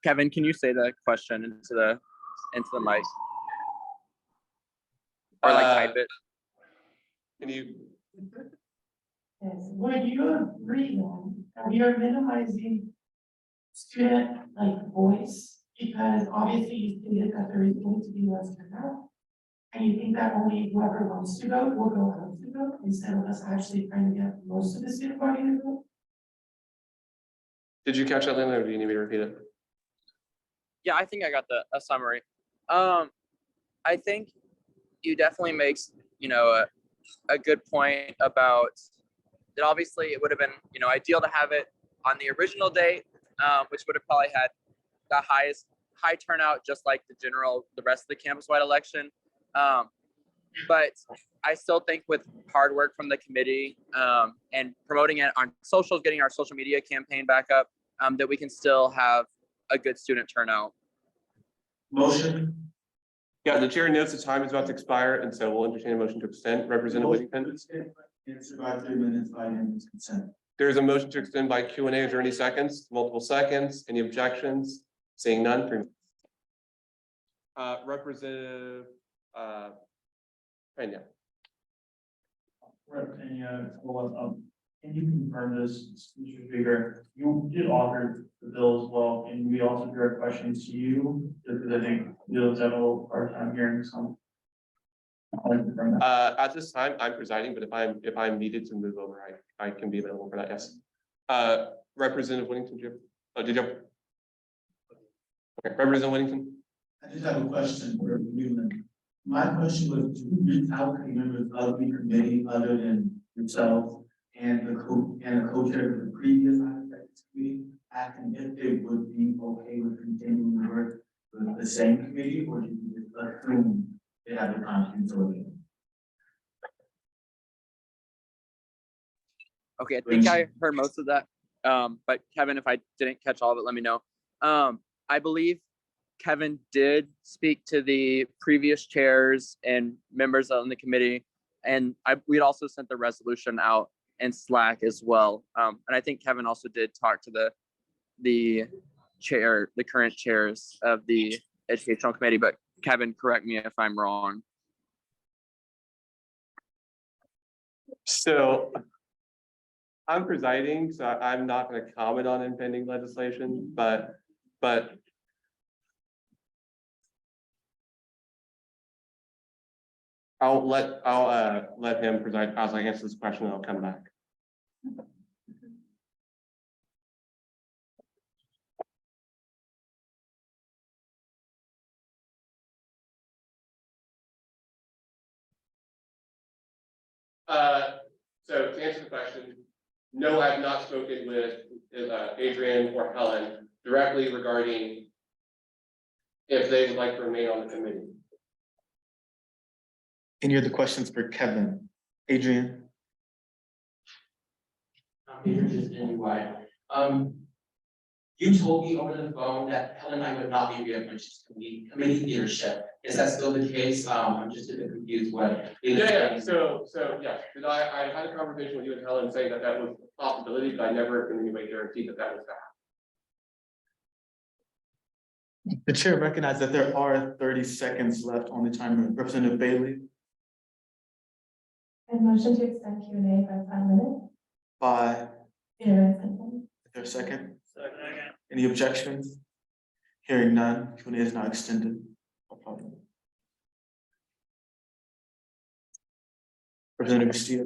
Kevin, can you say the question into the mic? Or like type it. Can you? Yes, would you agree then that we are minimizing student voice because obviously you stated that there is going to be less turnout? and you think that only whoever wants to go will go wants to go, instead of us actually trying to get most of the student body to go? Did you catch that, Lynn, or do you need me to repeat it? Yeah, I think I got a summary. I think you definitely makes, a good point about that. Obviously, it would have been, ideal to have it on the original date, which would have probably had the high turnout, just like the rest of the campus-wide election. But I still think with hard work from the committee and promoting it on socials, getting our social media campaign back up, that we can still have a good student turnout. Motion. Yeah, the chair notes the time is about to expire, and so we'll entertain a motion to extend. Representative Whittington. Answer by 3 minutes by unanimous consent. There is a motion to extend by Q&A. Is there any seconds? Multiple seconds? Any objections? Seeing none. 3 minutes. Representative Pena. Rep. Pena, can you confirm this, Mr. Speaker? You did offer the bill as well, and we also direct questions to you, because I think you'll have a little hard time hearing some. I'll confirm that. At this time, I'm presiding, but if I'm needed to move over, I can be available for that. Yes. Representative Whittington, did you? Okay, Representative Whittington. I just have a question for Newman. My question was, do you reach out to members of the committee other than yourself and the co-chair of the previous committee, asking if they would be okay with continuing to work with the same committee, or do you just assume they have the confidence over it? Okay, I think I heard most of that. But Kevin, if I didn't catch all of it, let me know. I believe Kevin did speak to the previous chairs and members on the committee, and we'd also sent the resolution out in Slack as well. And I think Kevin also did talk to the current chairs of the educational committee, but Kevin, correct me if I'm wrong. So I'm presiding, so I'm not going to comment on impending legislation, but I'll let him preside as I answer this question, and I'll come back. So to answer the question, no, I have not spoken with Adrian or Helen directly regarding if they would like to remain on the committee. Any other questions for Kevin? Adrian? Just anyway, you told me over the phone that Helen and I would not be reappointed to committee leadership. Is that still the case? I'm just a bit confused what. Yeah. So yes, I had a conversation with you and Helen saying that was a possibility, but I never in any way guaranteed that was that. The chair recognizes that there are 30 seconds left on the timer. Representative Bailey? And motion to extend Q&A by 5 minutes. By, Second. is there a second? Any objections? Hearing none, Q&A is now extended. No problem. Representative Castillo?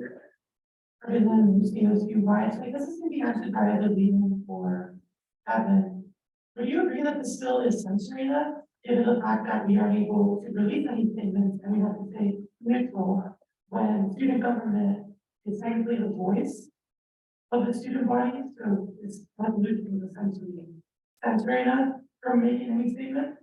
Representative, you're right, like, this is gonna be actually part of the reason for Kevin. Would you agree that this bill is censoring us, given the fact that we are able to release any statements and we have to say neutral when student government is technically the voice of the student body, so it's not losing the censoring us from making any statement?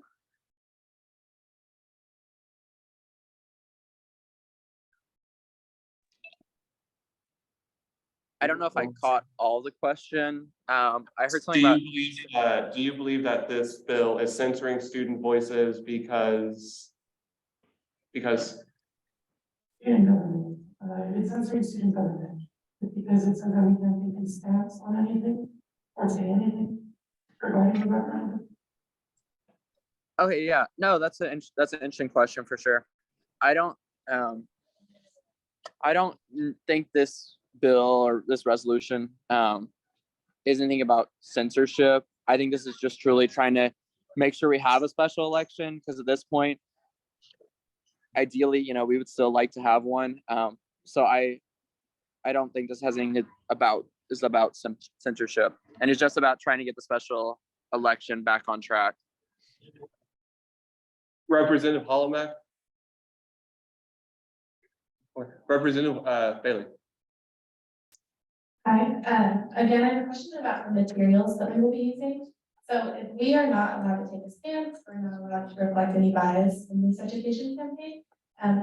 I don't know if I caught all the question. I heard something about. Do you believe that this bill is censoring student voices because? Student government, it's censoring student government, because it says that we can't take a stance on anything or say anything regarding the referendum. Okay, yeah, no, that's an interesting question for sure. I don't think this bill or this resolution is anything about censorship. I think this is just truly trying to make sure we have a special election, because at this point, ideally, we would still like to have one. So I don't think this has anything about censorship, and it's just about trying to get the special election back on track. Representative Holomack. Representative Bailey. Hi, again, I have a question about the materials that we will be using. So if we are not allowed to take a stance, we're not allowed to reflect any bias in this education campaign,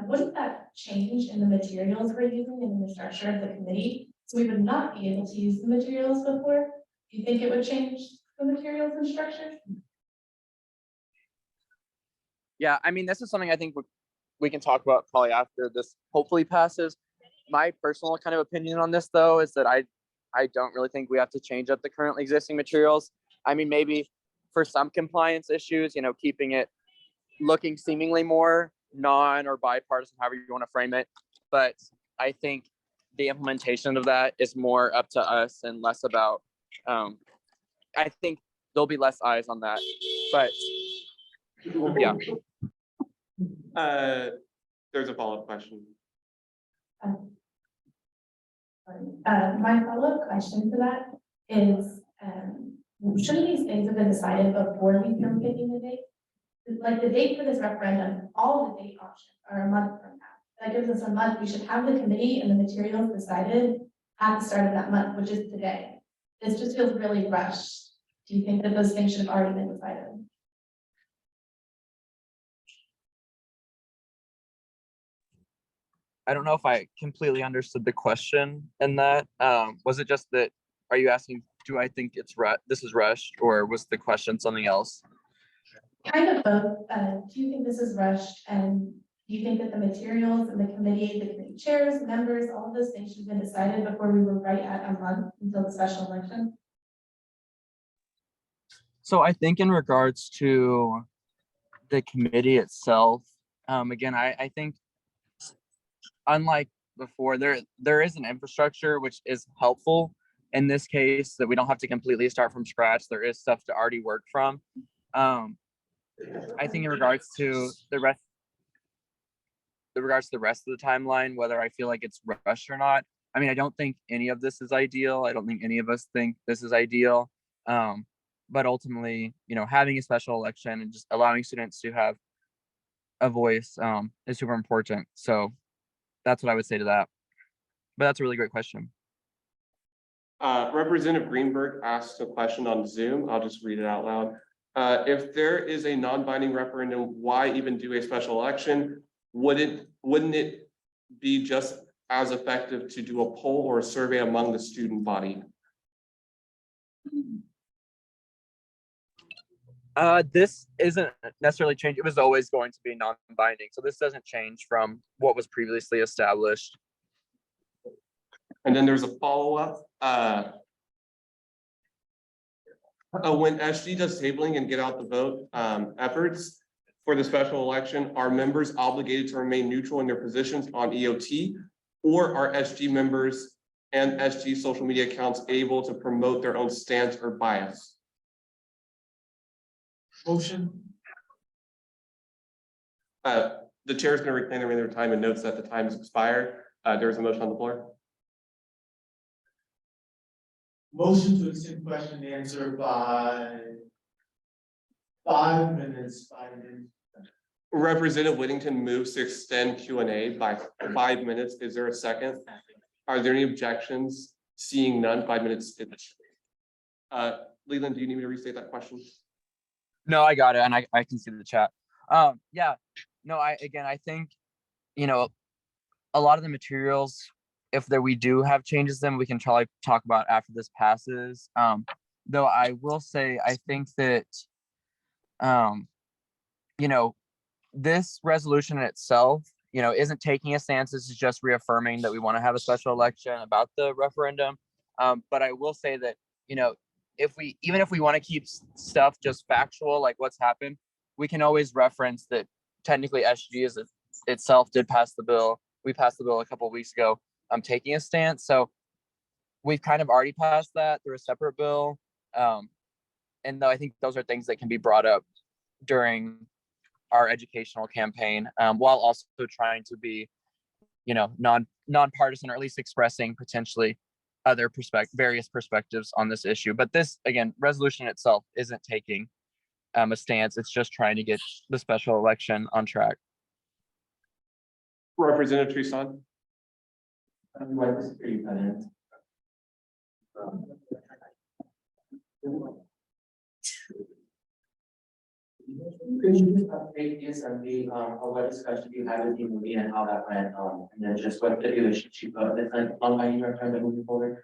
wouldn't that change in the materials we're using and in the structure of the committee? So we would not be able to use the materials before? Do you think it would change the materials and structure? Yeah, I mean, this is something I think we can talk about probably after this hopefully passes. My personal kind of opinion on this, though, is that I don't really think we have to change up the currently existing materials. I mean, maybe for some compliance issues, keeping it looking seemingly more non or bipartisan, however you want to frame it. But I think the implementation of that is more up to us and less about, I think there'll be less eyes on that. But yeah. There's a follow-up question. My follow-up question to that is, shouldn't these things have been decided before we come picking the date? Like the date for this referendum, all the date options are a month from now. That gives us a month. We should have the committee and the materials decided at the start of that month, which is today. This just feels really rushed. Do you think that those things should have already been decided? I don't know if I completely understood the question in that. Was it just that, are you asking, do I think this is rushed, or was the question something else? Kind of both. Do you think this is rushed? And do you think that the materials and the committee chairs, members, all of those things should have been decided before we were right at a month until the special election? So I think in regards to the committee itself, again, I think unlike before, there is an infrastructure which is helpful in this case, that we don't have to completely start from scratch. There is stuff to already work from. I think in regards to the rest of the timeline, whether I feel like it's rushed or not, I mean, I don't think any of this is ideal. I don't think any of us think this is ideal. But ultimately, having a special election and just allowing students to have a voice is super important. So that's what I would say to that. But that's a really great question. Representative Greenberg asked a question on Zoom. I'll just read it out loud. If there is a non-binding referendum, why even do a special election? Wouldn't it be just as effective to do a poll or a survey among the student body? This isn't necessarily changed. It was always going to be non-binding. So this doesn't change from what was previously established. And then there's a follow-up. When SG does tabling and get out the vote efforts for the special election, are members obligated to remain neutral in their positions on EOT, or are SG members and SG social media accounts able to promote their own stance or bias? Motion. The chair is going to reclaim the remainder of time and notes that the time has expired. There is a motion on the floor. Motion to accept question and answer by 5 minutes. Representative Whittington moves to extend Q&A by 5 minutes. Is there a second? Are there any objections? Seeing none, 5 minutes. Leland, do you need me to restate that question? No, I got it, and I can see the chat. Yeah, no, I think, a lot of the materials, if we do have changes, then we can try to talk about after this passes. Though I will say, I think that, this resolution in itself, isn't taking a stance. This is just reaffirming that we want to have a special election about the referendum. But I will say that, even if we want to keep stuff just factual, like what's happened, we can always reference that technically SG itself did pass the bill. We passed the bill a couple of weeks ago. I'm taking a stance. So we've kind of already passed that through a separate bill. And though I think those are things that can be brought up during our educational campaign, while also trying to be, nonpartisan, or at least expressing potentially other various perspectives on this issue. But this, again, resolution itself isn't taking a stance. It's just trying to get the special election on track. Representative Tristan. Could you just update DSMB on what discussion you had with the movie and how that went, and then just what stipulations you put on how you recommend the movie forward?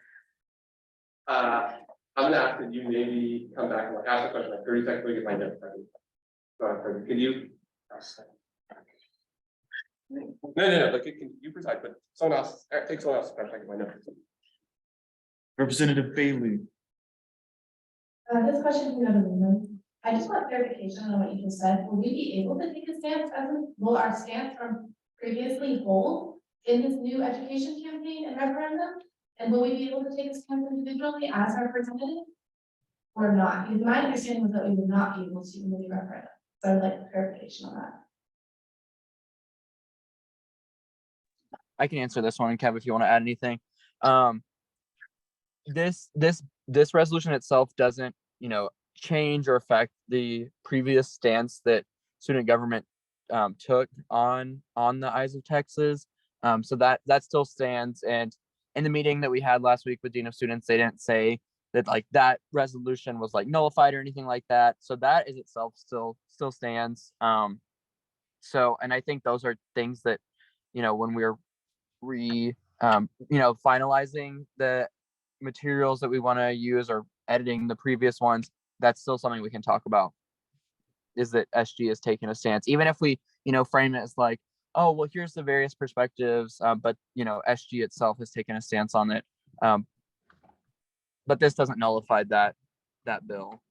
I'm gonna ask that you maybe come back and ask a question like 30 seconds, we get my notes. Go ahead, Freddie. Can you? No, like you preside, but someone else, take someone else, I get my notes. Representative Bailey. This question from another woman. I just want clarification on what you just said. Will we be able to take a stance will our stance from previously hold in this new education campaign and referendum? And will we be able to take a stance individually as our representative? Or not? Because my understanding was that we would not be able to in the referendum. So I'd like clarification on that. I can answer this one, Kev, if you want to add anything. This resolution itself doesn't, change or affect the previous stance that student government took on the Eyes of Texas. So that still stands. And in the meeting that we had last week with Dean of Students, they didn't say that like that resolution was like nullified or anything like that. So that is itself still stands. So, and I think those are things that, when we're finalizing the materials that we want to use or editing the previous ones, that's still something we can talk about, is that SG is taking a stance, even if we, frame it as like, oh, well, here's the various perspectives, but, SG itself has taken a stance on it. But this doesn't nullify that bill.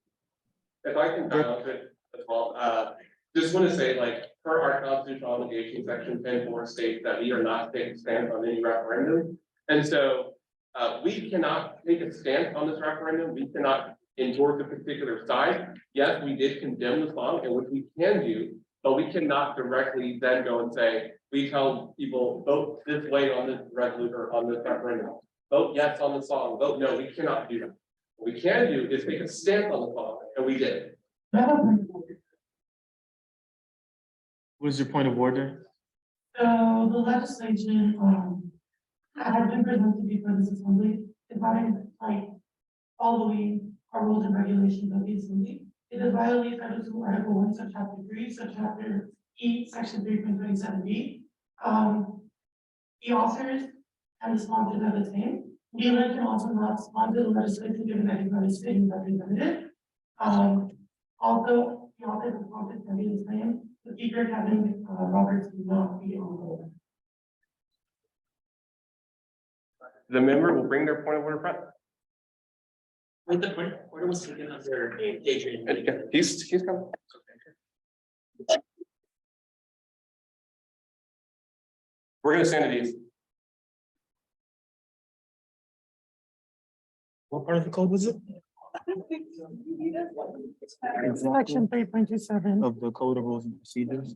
If I can balance it as well, just want to say, like, per our constitutional obligation, section 10(4) states that we are not taking a stance on any referendum. And so we cannot take a stance on this referendum. We cannot endorse a particular side. Yes, we did condemn the song, and which we can do, but we cannot directly then go and say, we tell people, vote this way on this resolution or on this referendum. Vote yes on the song, vote no. We cannot do that. What we can do is take a stance on the song, and we did. What is your point of order? So the legislation, had been presented before this assembly, dividing like following our rules and regulations of the assembly. It is violates Title 2, Article 1, Subchapter 3, Subchapter E, Section 3.27B. The authors and the sponsors are the same. The elect can also not sponsor the legislation given that he's not a sitting representative. Also, the authors and sponsors can be the same. The speaker, Kevin Roberts, will not be on board. The member will bring their point of order front. Wait, the point of order was taken under Adrian. He's coming. We're gonna stand at ease. What part of the code was it? Section 3.27. Of the Code of Rules and Procedures.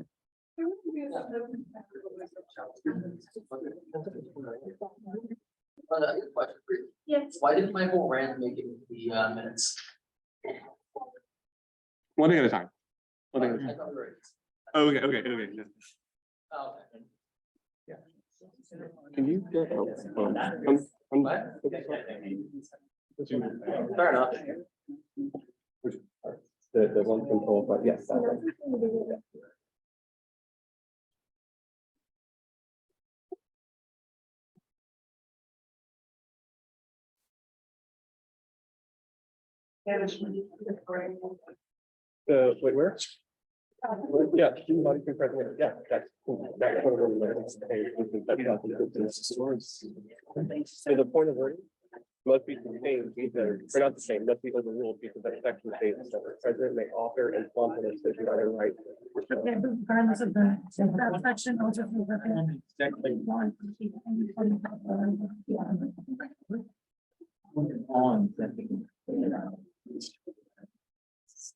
Yes. Why didn't Michael Rand make it into the minutes? One thing at a time. One thing at a time. Oh, okay. Yeah. Oh, okay. Can you get? Fair enough. The one control, but yes. Wait, where? Yeah, student body president. Yeah, that's. So the point of order must be sustained either, or not the same, must be overruled because that section states that the president may author and sponsor a decision on their right. Regardless of that section, also.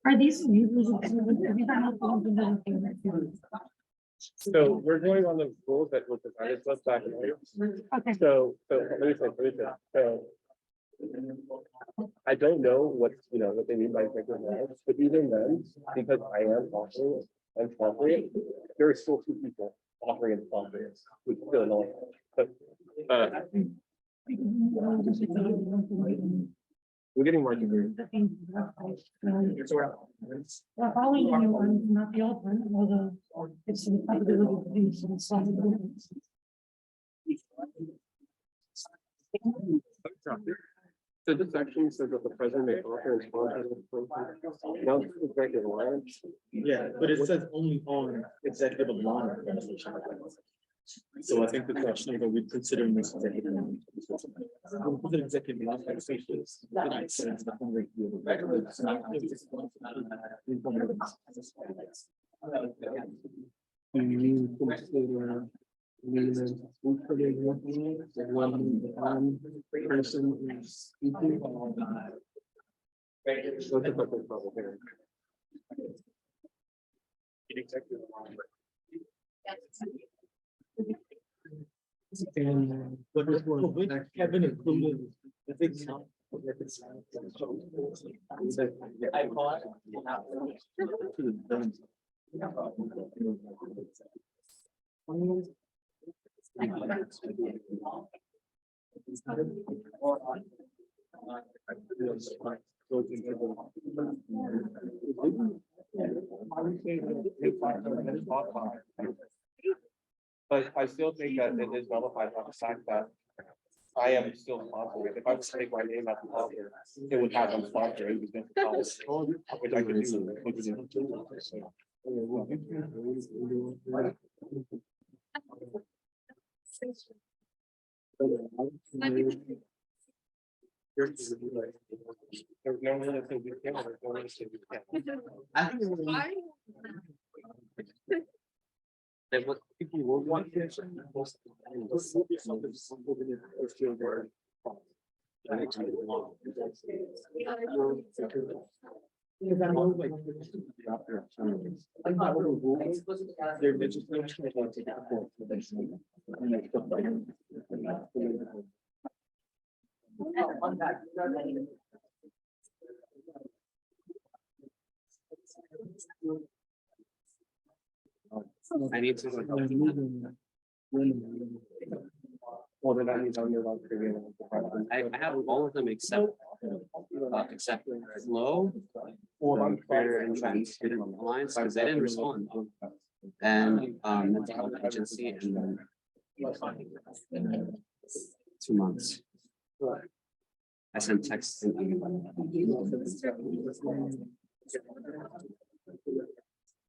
Are these? So we're going on the rules that were provided to us back in August. Okay. So let me say, so I don't know what, what they mean by executive laws, but even then, because I am offering and sponsoring it, there are still two people offering and sponsoring it, which is still annoying. But, we're getting more degree. Well, only the new one, not the old one, although it's the possibility to do some responsibility. So this section says that the president may offer and sponsor. Now this is executive alliance. Yeah, but it says only on executive law. So I think the question that we consider this executive. Executive law. Person is speaking. And what is one? Kevin included. I think so. But I still think that it is nullified by the fact that I am still sponsoring. If I was to take my name out the sponsor, it would have them sponsoring. Which I could do. There's no way to say we can, there's no way to say we can't. And what people will want to. I need to. Well, then that means I'm not creating. I have all of them except Flow, Creator and Student Alliance, because they didn't respond. And Mental Health Agency and then 2 months. I sent texts and email.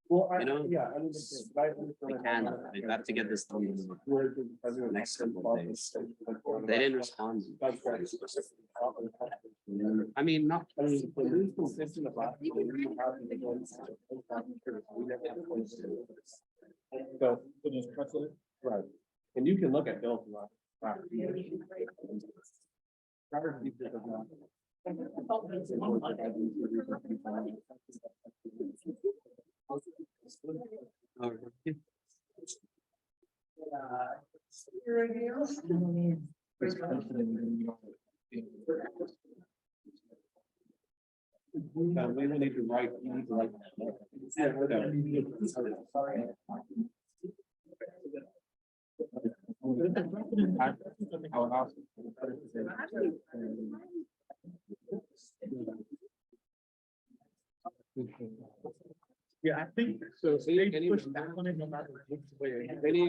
Well, Yeah, we can, we've got to get this done in the next couple of days. They didn't respond. I mean, not. So, right, and you can look at Bill's. We will need to write. Yeah, I think so. Any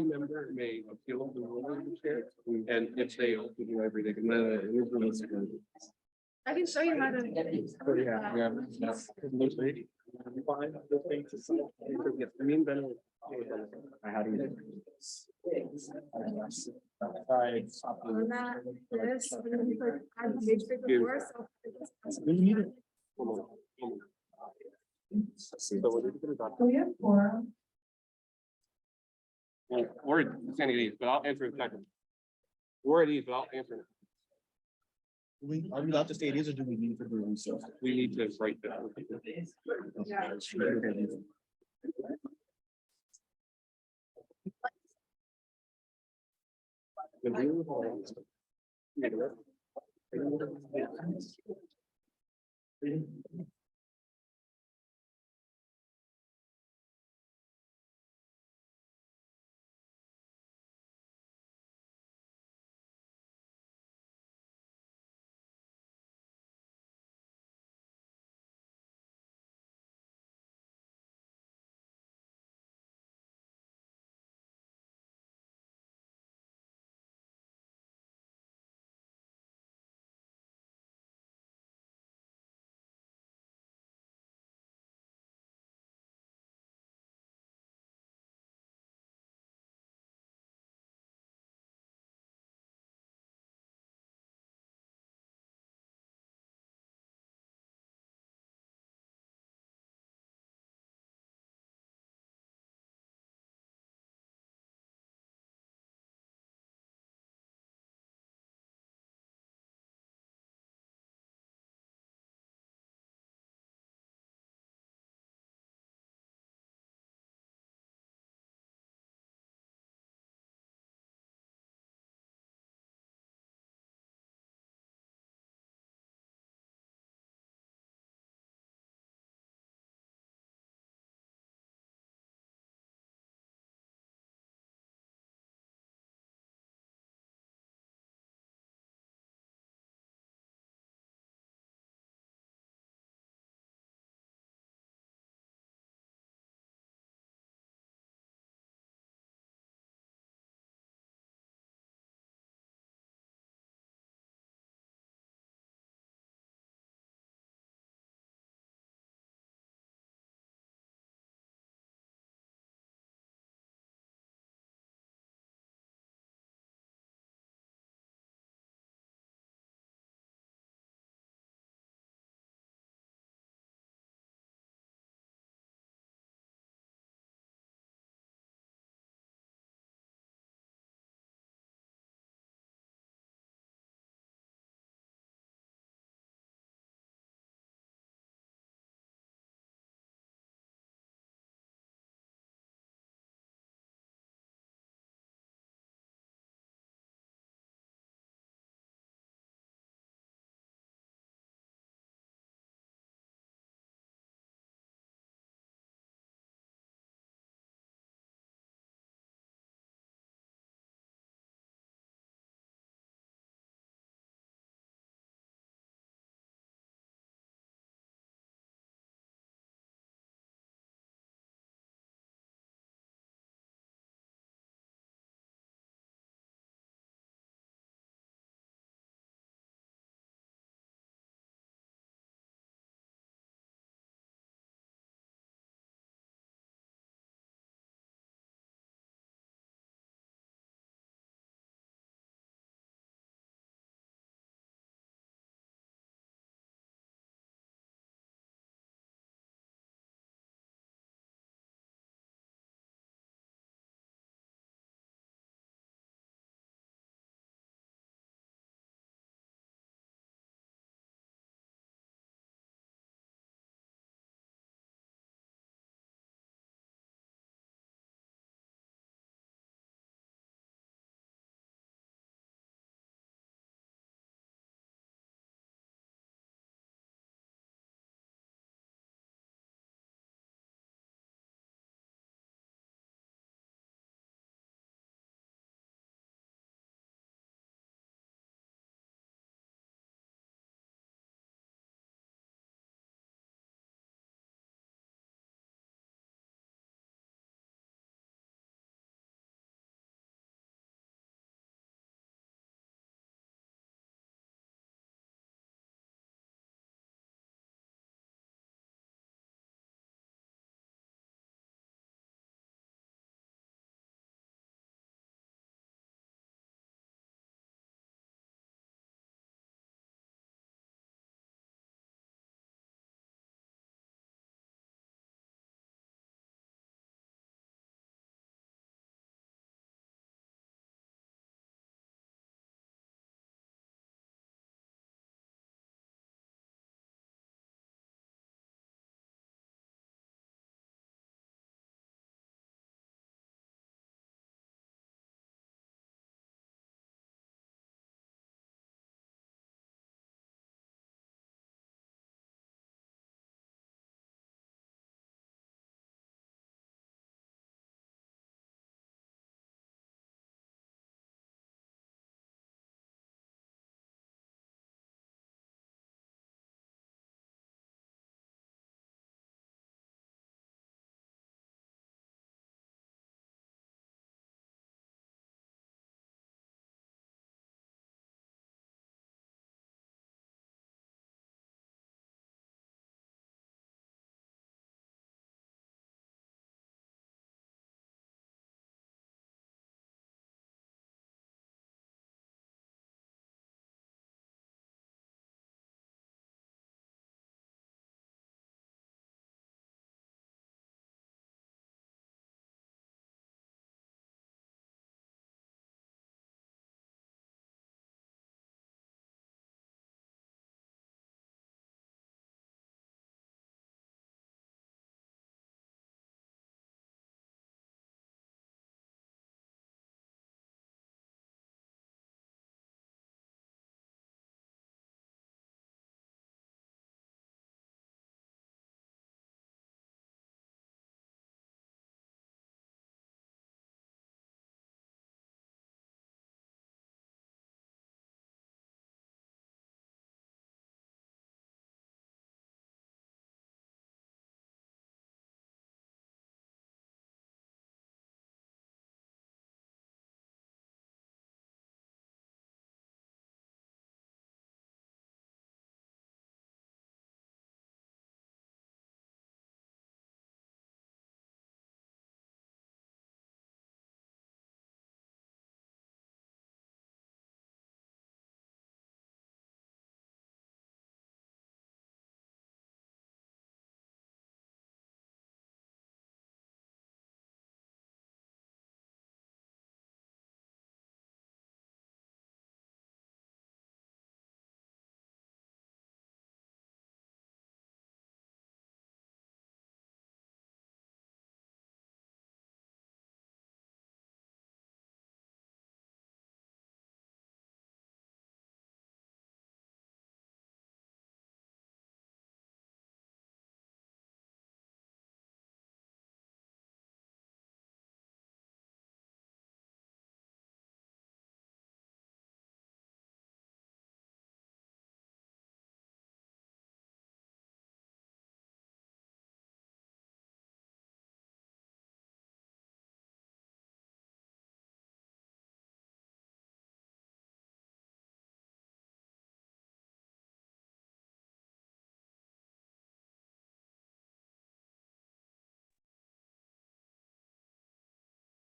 member may appeal the ruling of the chair, and if they also do everything. I can show you how to. I mean, then. How do you? On that, this, I've made it before, so. So we have four. Or sending these, but I'll answer in a second. Or these, but I'll answer. Are we allowed to say these or do we need to do research? We need to write that.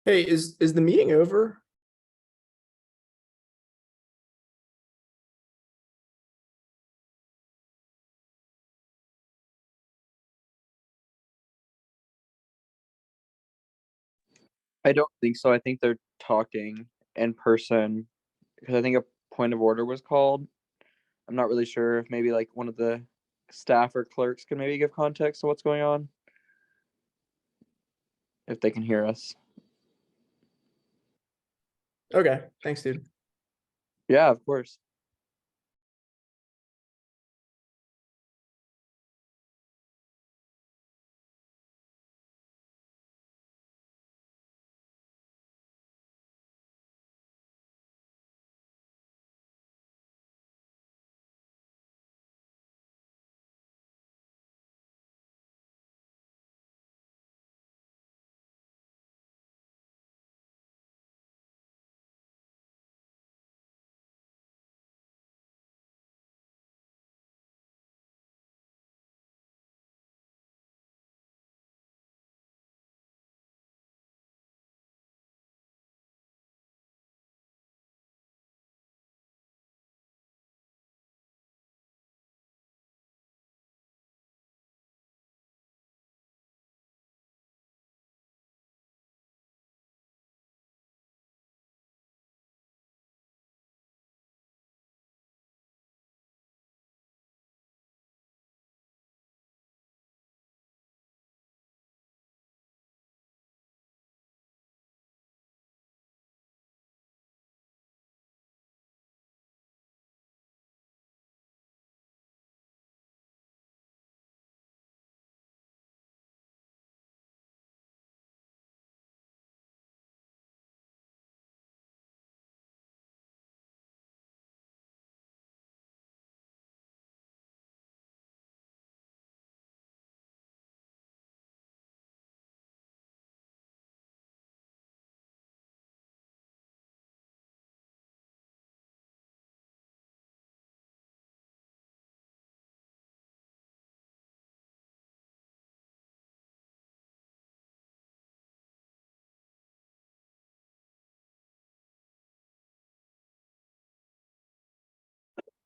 Hey, is the meeting over? I don't think so. I think they're talking in person because I think a point of order was called. I'm not really sure if maybe like one of the staff or clerks can maybe give context to what's going on. If they can hear us. Okay, thanks, dude. Yeah, of course.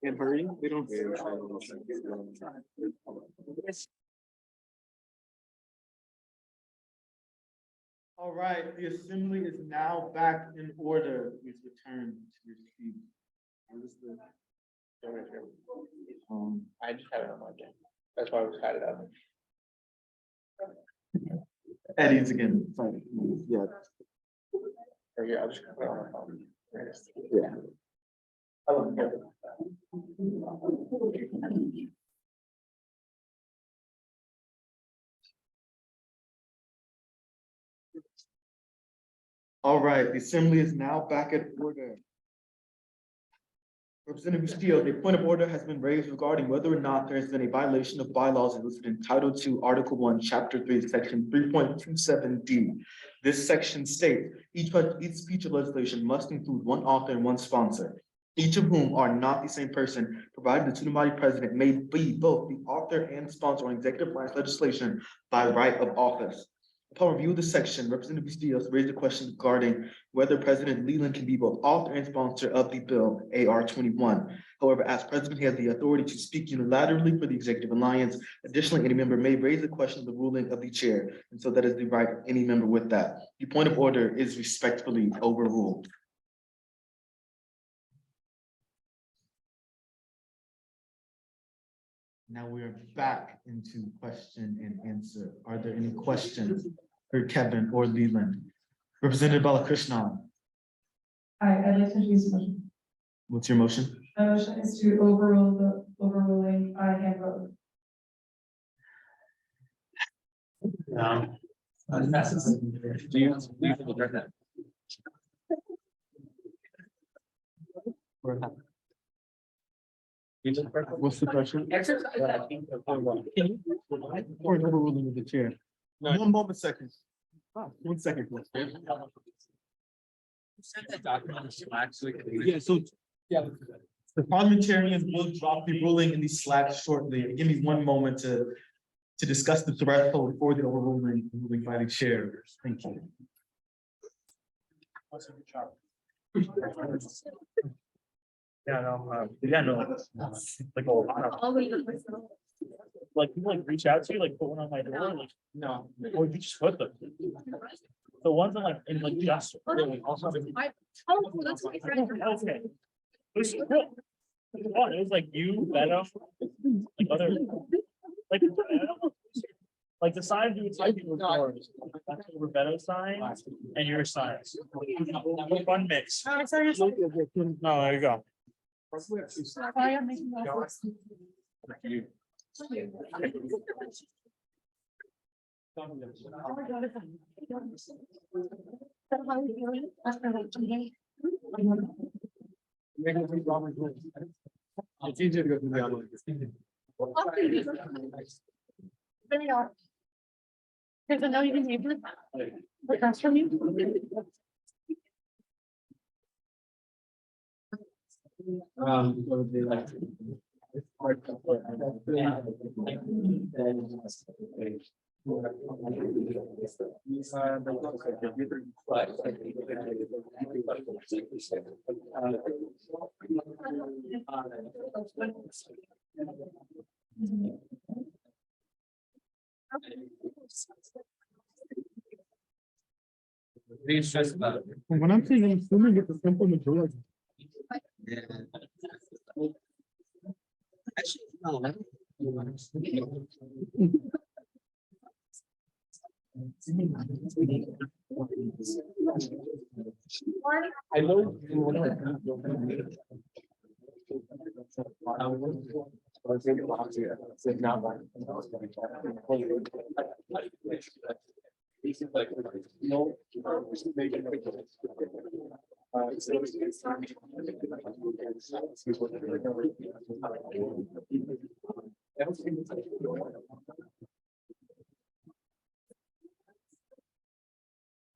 In hurry, we don't. All right, the assembly is now back in order. Please return to your seat. I just had it on my agenda. That's why we had it up. Eddie's again. Sorry. Yeah. Or yeah, I'll just put it on my phone. Yeah. I wouldn't get it. All right, the assembly is now back in order. Representative Steele, a point of order has been raised regarding whether or not there has been a violation of bylaws listed in Title II, Article 1, Chapter 3, Section 3.27D. This section states, each piece of legislation must include one author and one sponsor, each of whom are not the same person, provided the student body president may be both the author and sponsor on executive branch legislation by right of office. Upon review of the section, Representative Steele raised a question regarding whether President Leland can be both author and sponsor of the bill, AR 21. However, as president, he has the authority to speak unilaterally for the Executive Alliance. Additionally, any member may raise the question of the ruling of the chair, and so that is the right of any member with that. The point of order is respectfully overruled. Now we are back into question and answer. Are there any questions for Kevin or Leland? Representative Balakrishnan. I'd like to introduce a motion. What's your motion? My motion is to overrule the overruling by hand vote. Do you address that? What's the question? Exercise that. Or overruling of the chair. One moment, second. 1 second. Send that document to Slack so we can. Yeah, so. Yeah. The parliamentarians will drop the ruling in the Slack shortly. Give me 1 moment to discuss the threshold for the overruling by the chair. Thank you. Yeah, no, like a lot of, like, people like reach out to you, like put one on my door, like, no, or you just put them. The ones that like, in like just. Really, also. Okay. It was cool. It was like you, Beto, like other, like the sign you would type in with yours, that's over Beto's sign and your signs. Fun mix. No, there you go. It's easier to go through the online. Because I know you didn't even across from you. When I'm saying, I'm assuming it's a simple majority. Actually, no. I know.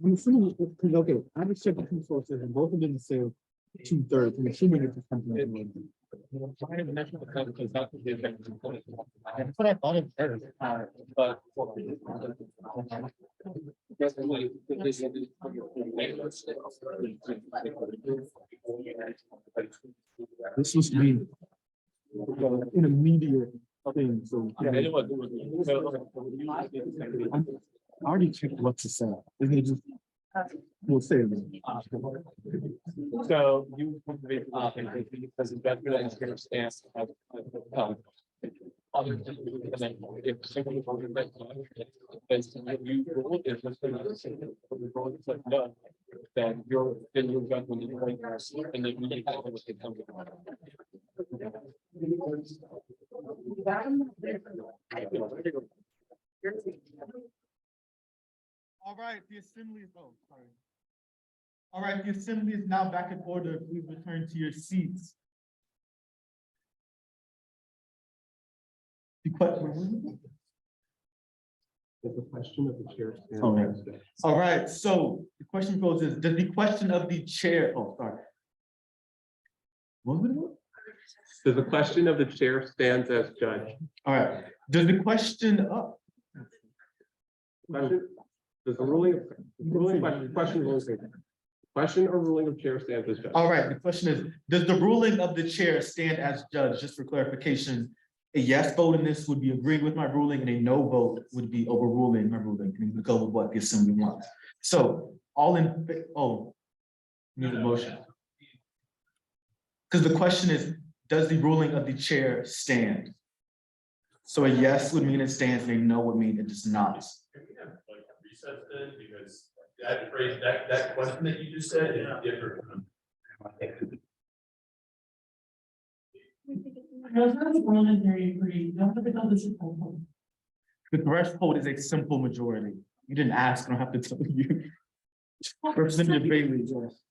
I'm assuming, because, okay, I just checked the two sources and both of them say 2/3. I'm assuming it's something. That's what I thought it said. But. This was me. In a media thing, so. I already checked what to say. Isn't it just? We'll say it. So you because it's better to understand. And then if somebody you rule is done, then you're done when you're going to and then you need to what they come All right, the assembly is, oh, sorry. All right, the assembly is now back in order. Please return to your seats. The question. The question of the chair. All right, so the question goes is, does the question of the chair, oh, sorry. What was it? Does the question of the chair stands as judge? All right, does the question of. Does the question or ruling of chair stands as judge? All right, the question is, does the ruling of the chair stand as judge? Just for clarification, a yes vote in this would be agreeing with my ruling, and a no vote would be overruling my ruling, and we go with what the assembly wants. So all in, need a motion. Because the question is, does the ruling of the chair stand? So a yes would mean it stands, and a no would mean it does not. Recess then, because that phrase, that question that you just said is different. The threshold is a simple majority. You didn't ask, I don't have to tell you. Representative Bailey, yes.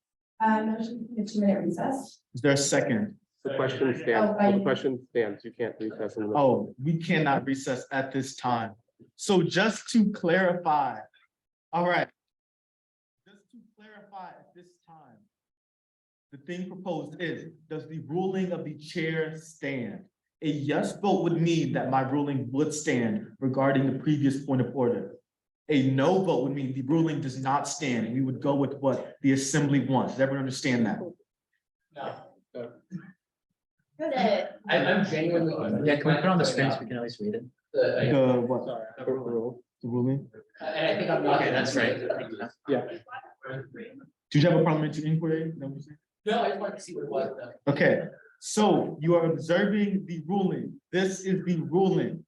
Motion to 2-minute recess. Is there a second? The question stands. Oh, The question stands. You can't recess. Oh, we cannot recess at this time. So just to clarify, all right. Just to clarify at this time, the thing proposed is, does the ruling of the chair stand? A yes vote would mean that my ruling would stand regarding the previous point of order. A no vote would mean the ruling does not stand. We would go with what the assembly wants. Does everyone understand that? I'm genuinely. Yeah, can we put on the screen so we can at least read it? The what? The ruling? And I think I'm. Okay, that's right. Yeah. Did you have a parliamentary inquiry? Is that what you're saying? No, I just wanted to see what it was though. Okay, so you are observing the ruling. This is the ruling.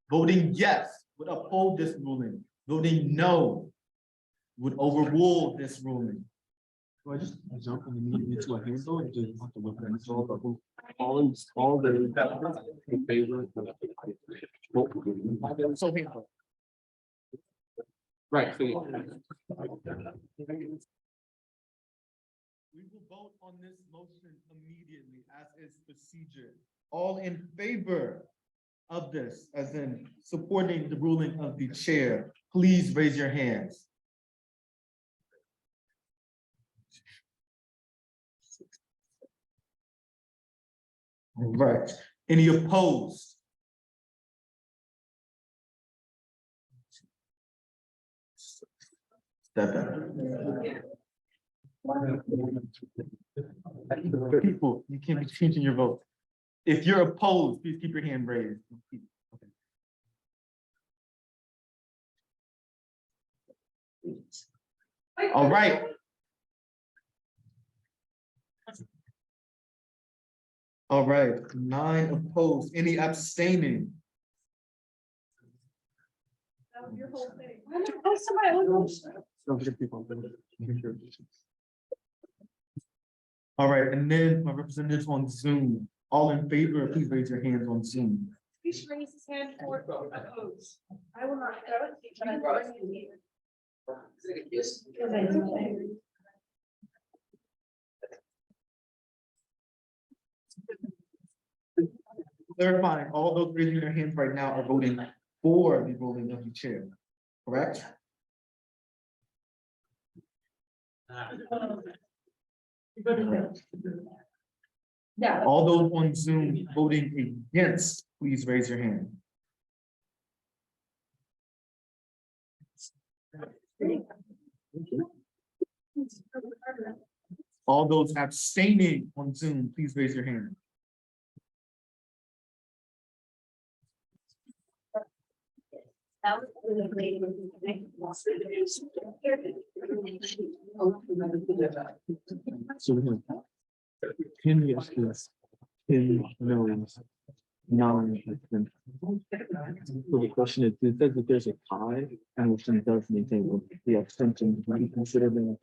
Voting yes would uphold this ruling. Voting no would overrule this ruling. Do I just jump in immediately to a handle and just have to look at it? All the in favor. So handle. Right. So, We will vote on this motion immediately as is procedure. All in favor of this, as in supporting the ruling of the chair, please raise your hands. All right, any opposed? Step back. People, you can't be changing your vote. If you're opposed, please keep your hand raised. Okay. All right. All right, 9 opposed, any abstaining? Your whole thing. don't forget people. All right, and then my representatives on Zoom, all in favor, please raise your hands on Zoom. Please raise his hand for opposed. I will not go. But I'm going to be. Clarifying, all those raising their hands right now are voting for the ruling of the chair, correct? Yeah. All those on Zoom voting against, please raise your hand. All those abstaining on Zoom, please raise your hand. So we have 10 yeses, 10 no's, 9 abstentions. So the question is, it says that there's a tie, and which then does maintain the abstention, do you consider them?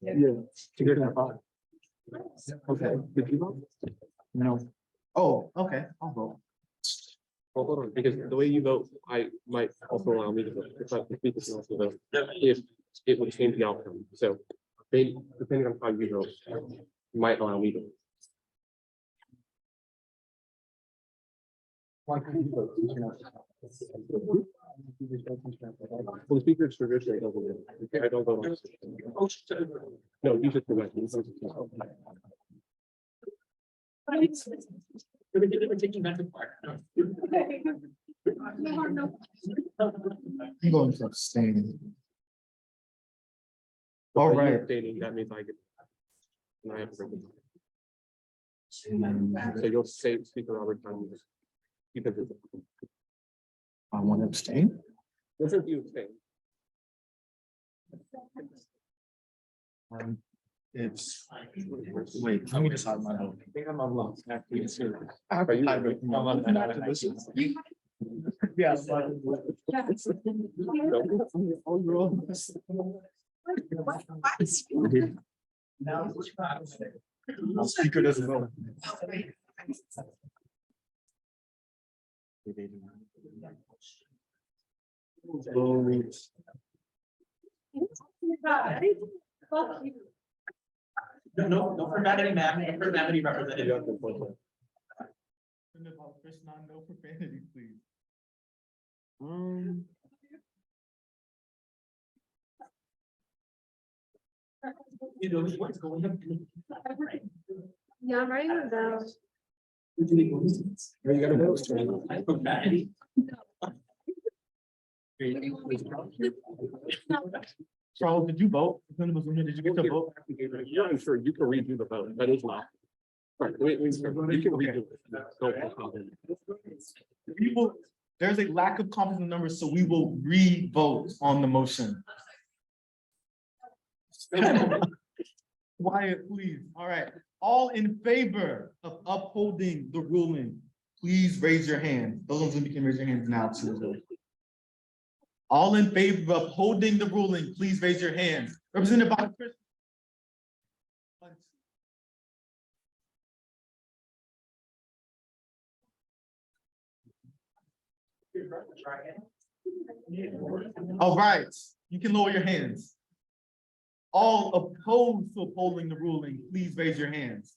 Yeah, together in 5. Okay, did you vote? No. Oh, okay, I'll vote. Well, hold on, because the way you vote, I might also allow me to vote, if I speak this also vote, if it would change the outcome, so depending on how you vote, you might allow me to. Well, the speaker's traditionally doesn't do it. I don't vote on it. No, you just correct me. We're taking that to part. I'm going to abstain. All All right. right. That means I get. And I have to. So you'll say Speaker Robert time. Because I want to abstain. this is you abstain. It's, wait, let me decide my vote. I think I'm on lock. Yeah. Speaker doesn't vote. No, don't forget any ma'am, don't forget any representative. Chris, no profanity, please. You know, what's going on? Yeah, I'm writing them down. Are you gonna vote? Profanity. Charles, did you vote? Did you get to vote? Yeah, I'm sure you can redo the vote. That is not. Right, you can redo it. We will, there's a lack of confidence in numbers, so we will re-vote on the motion. Quiet, please. All right. All in favor of upholding the ruling, please raise your hand. Those ones you can raise your hands now too. All in favor of upholding the ruling, please raise your hand. Represented by Chris. All right, you can lower your hands. All opposed to upholding the ruling, please raise your hands.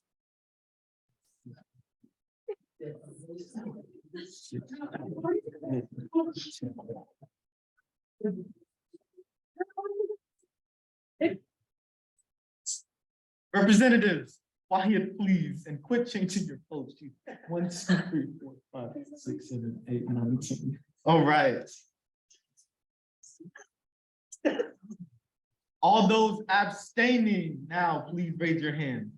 Representatives, quiet please, and quit changing your votes. 1, 2, 3, 4, 5, 6, 7, 8, 9, 10. All right. All those abstaining now, please raise your hand.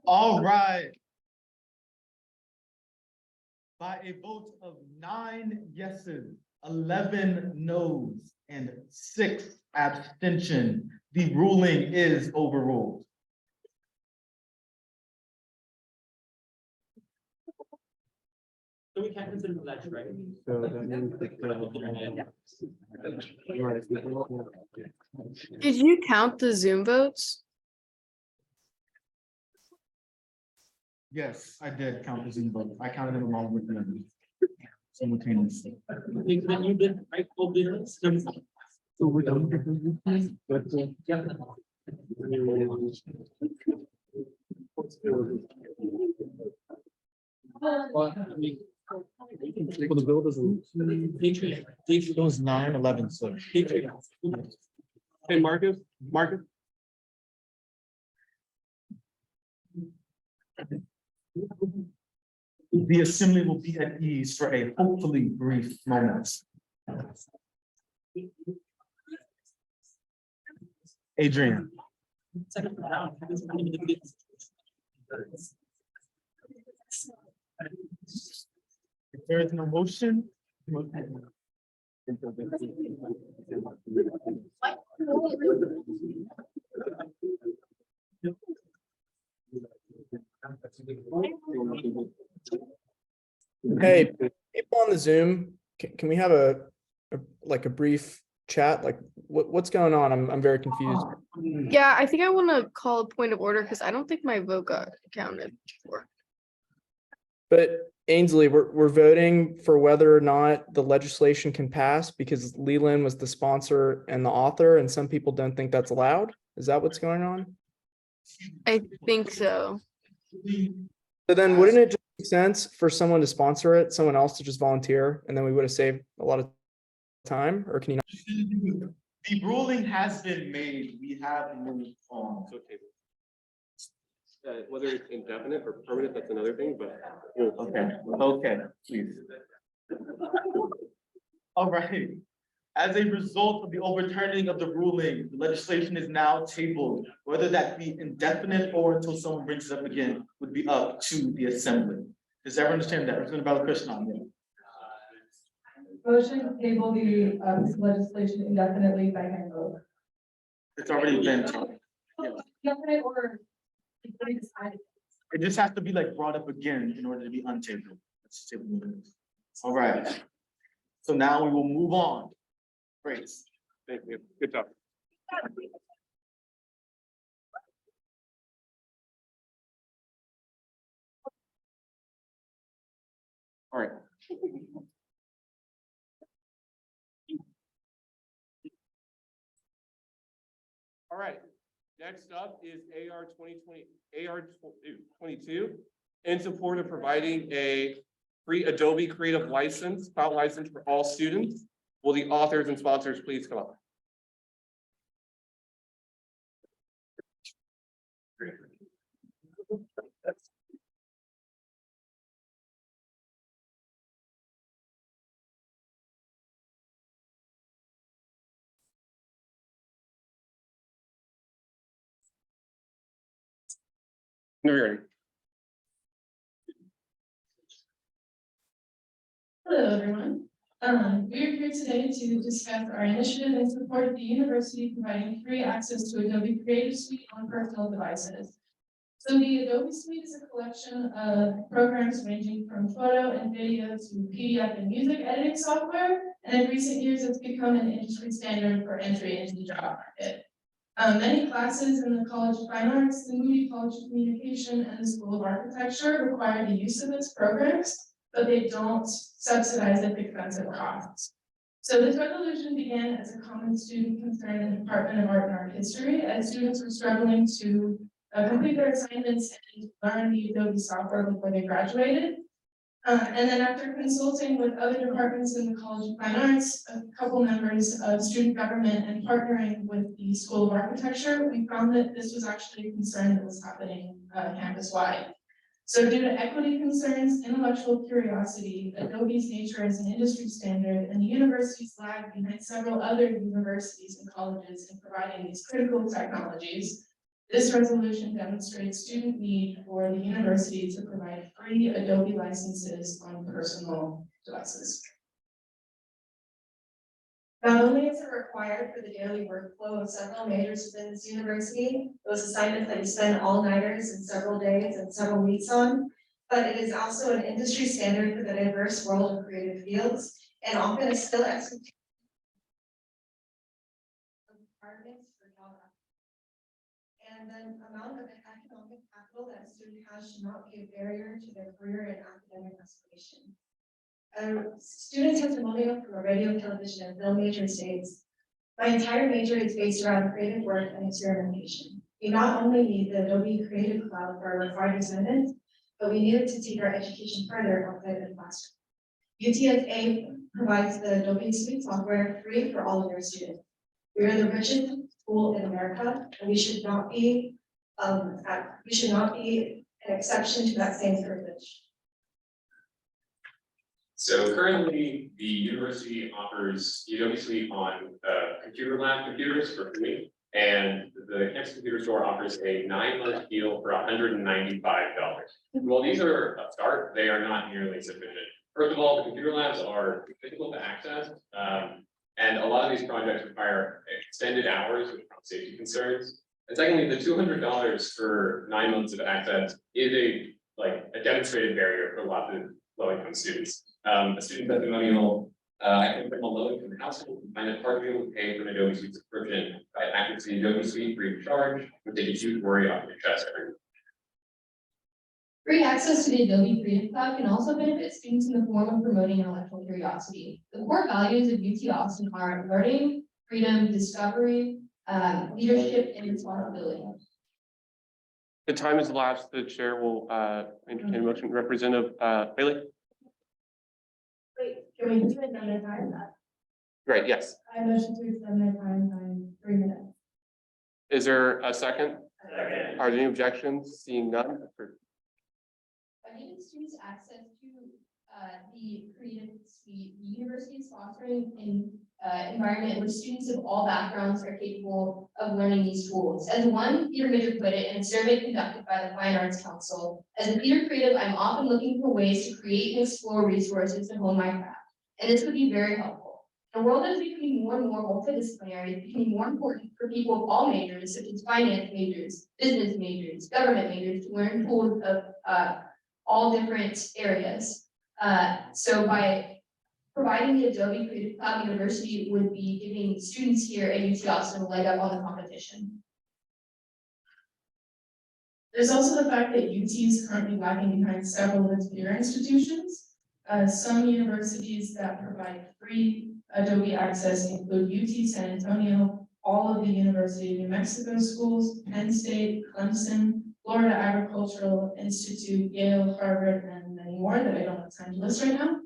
All right. By a vote of 9 yeses, 11 noes, and 6 abstention, the ruling is overruled. So we can't consider that, right? So that means Did you count the Zoom votes? Yes, I did count the Zoom vote. I counted them along with the others simultaneously. Then you did, I told this. So we're done with the but for the bill doesn't. It was 9/11, so. Hey, Marcus. The assembly will be at ease for a hopefully brief moment. Adrian. If there is no motion. Hey, people on the Zoom, can we have a brief chat? Like what's going on? I'm very confused. Yeah, I think I want to call a point of order because I don't think my vote got counted for. But Ainsley, we're voting for whether or not the legislation can pass because Leland was the sponsor and the author, and some people don't think that's allowed. Is that what's going on? I think so. So then wouldn't it just make sense for someone to sponsor it, someone else to just volunteer, and then we would have saved a lot of time? Or can you not? The ruling has been made. We have moved on. Whether it's indefinite or permanent, that's another thing, but. Okay, please. All right. As a result of the overturning of the ruling, the legislation is now tabled. Whether that be indefinite or until someone brings it up again would be up to the assembly. Does everyone understand that? Representative Balakrishnan. Motion to table the legislation indefinitely by hand vote. It's already been talked. Definite or decided. It just has to be like brought up again in order to be untabled. That's table. All right. So now we will move on. Great. Thank you. Good job. All right. All right, next up is AR 22 in support of providing a free Adobe Creative license, cloud license for all students. Will the authors and sponsors please come up? No, you're ready. Hello, everyone. We're here today to discuss our initiative in support of the university providing free access to Adobe Creative Suite on personal devices. So the Adobe Suite is a collection of programs ranging from photo and video to PDF and music editing software. And in recent years, it's become an industry standard for entry into the job market. Many classes in the College of Fine Arts, the Moody College of Communication, and the School of Architecture require the use of its programs, but they don't subsidize at expensive costs. So this resolution began as a common student concern in the Department of Art and Art History, as students were struggling to complete their assignments and learn the Adobe software before they graduated. And then after consulting with other departments in the College of Fine Arts, a couple members of student government, and partnering with the School of Architecture, we found that this was actually a concern that was happening campus-wide. So due to equity concerns, intellectual curiosity, Adobe's nature as an industry standard, and the university's lag behind several other universities and colleges in providing these critical technologies, this resolution demonstrates student need for the university to provide free Adobe licenses on personal devices. Not only is it required for the daily workflow of several majors within this university, those assignments that you spend all-nighters and several days and several weeks on, but it is also an industry standard for the diverse world of creative fields, and often is still executed requirements for job applications. And then amount of economic capital that a student has should not be a barrier to their career and academic aspiration. Student testimonial from a radio, television, and film major states, my entire major is based around creative work and experimentation. We not only need the Adobe Creative Cloud for our required assignments, but we needed to take our education further outside of the classroom. UTSA provides the Adobe Suite software free for all of their students. We are the richest school in America, and we should not be an exception to that same privilege. So currently, the university offers the Adobe Suite on computer lab computers for free, and the campus computer store offers a 9-month deal for $195. While these are a start, they are not nearly sufficient. First of all, the computer labs are difficult to access, and a lot of these projects require extended hours with safety concerns. And secondly, the $200 for 9 months of access is a demonstrated barrier for lots of low-income students. A student testimonial, I come from a low-income household, and find it hard to be able to pay for an Adobe Suite subscription. I access the Adobe Suite free of charge, would take a huge worry off your chest every month. Free access to the Adobe Creative Cloud can also benefit students in the form of promoting intellectual curiosity. The core values of UT Austin are learning, freedom, discovery, leadership, and responsibility. The time has elapsed. The chair will entertain a motion. Representative Bailey. Wait, can we do it another time? Right, yes. I motion to extend the time by 3 minutes. Is there a second? Second. Are there any objections? Seeing none? By giving students access to the Creative Suite, the university is fostering an environment in which students of all backgrounds are capable of learning these tools. As one theater major put it in a survey conducted by the Fine Arts Council, as a theater creative, I'm often looking for ways to create and explore resources to hone my craft, and this would be very helpful. The world is becoming more and more multidisciplinary. It's becoming more important for people of all majors, such as finance majors, business majors, government majors, to learn tools of all different areas. So by providing the Adobe Creative Cloud, University would be giving students here at UT Austin a leg up on the competition. There's also the fact that UT is currently lagging behind several of its peer institutions. Some universities that provide free Adobe access include UT San Antonio, all of the University of New Mexico schools, Penn State, Clemson, Florida Agricultural Institute, Yale, Harvard, and many more that I don't have time to list right now.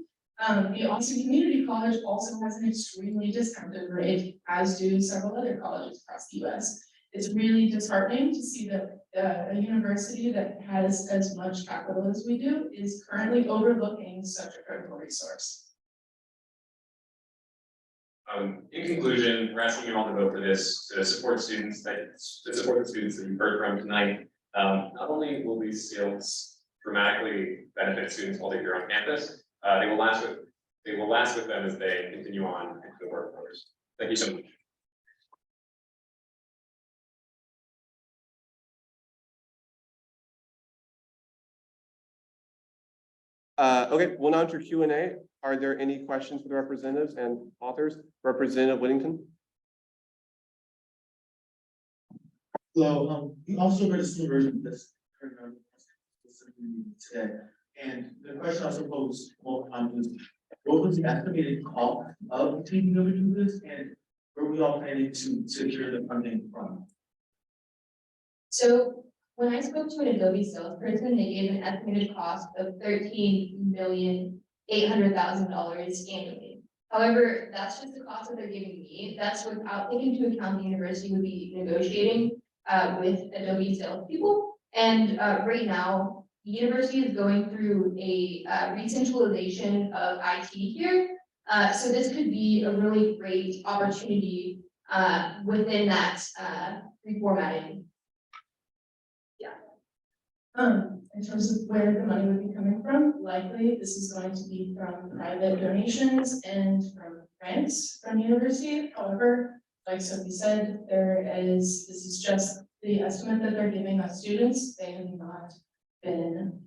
The Austin Community College also has an extremely discounted rate, as do several other colleges across the US. It's really disheartening to see that a university that has as much capital as we do is currently overlooking such a critical resource. In conclusion, we're asking you all to vote for this to support the students that you've heard from tonight. Not only will these skills dramatically benefit students while they're here on campus, they will last with them as they continue on into the workforce. Thank you so much. Okay, we'll now enter Q&A. Are there any questions for the representatives and authors? Representative Whittington? So, we also read a student version of this today, and the question I suppose is, what was the estimated cost of taking over to this, and were we all planning to secure the funding from? So when I spoke to an Adobe salesperson, they gave an estimated cost of $13,800,000 annually. However, that's just the cost that they're giving me. That's without taking into account the university would be negotiating with Adobe salespeople. And right now, the university is going through a re-centralization of IT here. So this could be a really great opportunity within that reformatting. In terms of where the money would be coming from, likely this is going to be from private donations and from grants from the university. However, like Sophie said, this is just the estimate that they're giving us students. They have not been,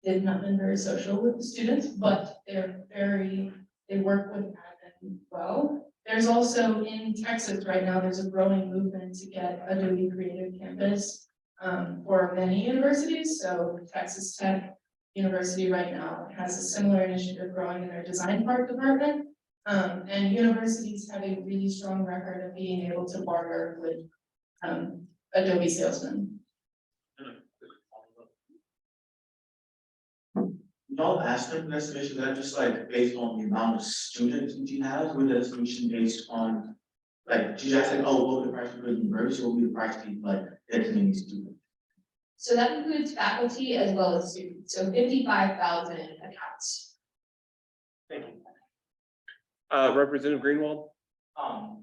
they've not been very social with the students, but they work with admin well. There's also in Texas right now, there's a growing movement to get Adobe Creative Campus for many universities. So Texas Tech University right now has a similar initiative growing in their design part department. And universities have a really strong record of being able to barter with Adobe salesmen. Y'all asked them for estimation, that just like based on the amount of students that you have, with the estimation based on, like, did you ask like, oh, what would the price be for the university, what would be the price be like estimating students? So that includes faculty as well as students, so 55,000 accounts. Thank you. Representative Greenwald?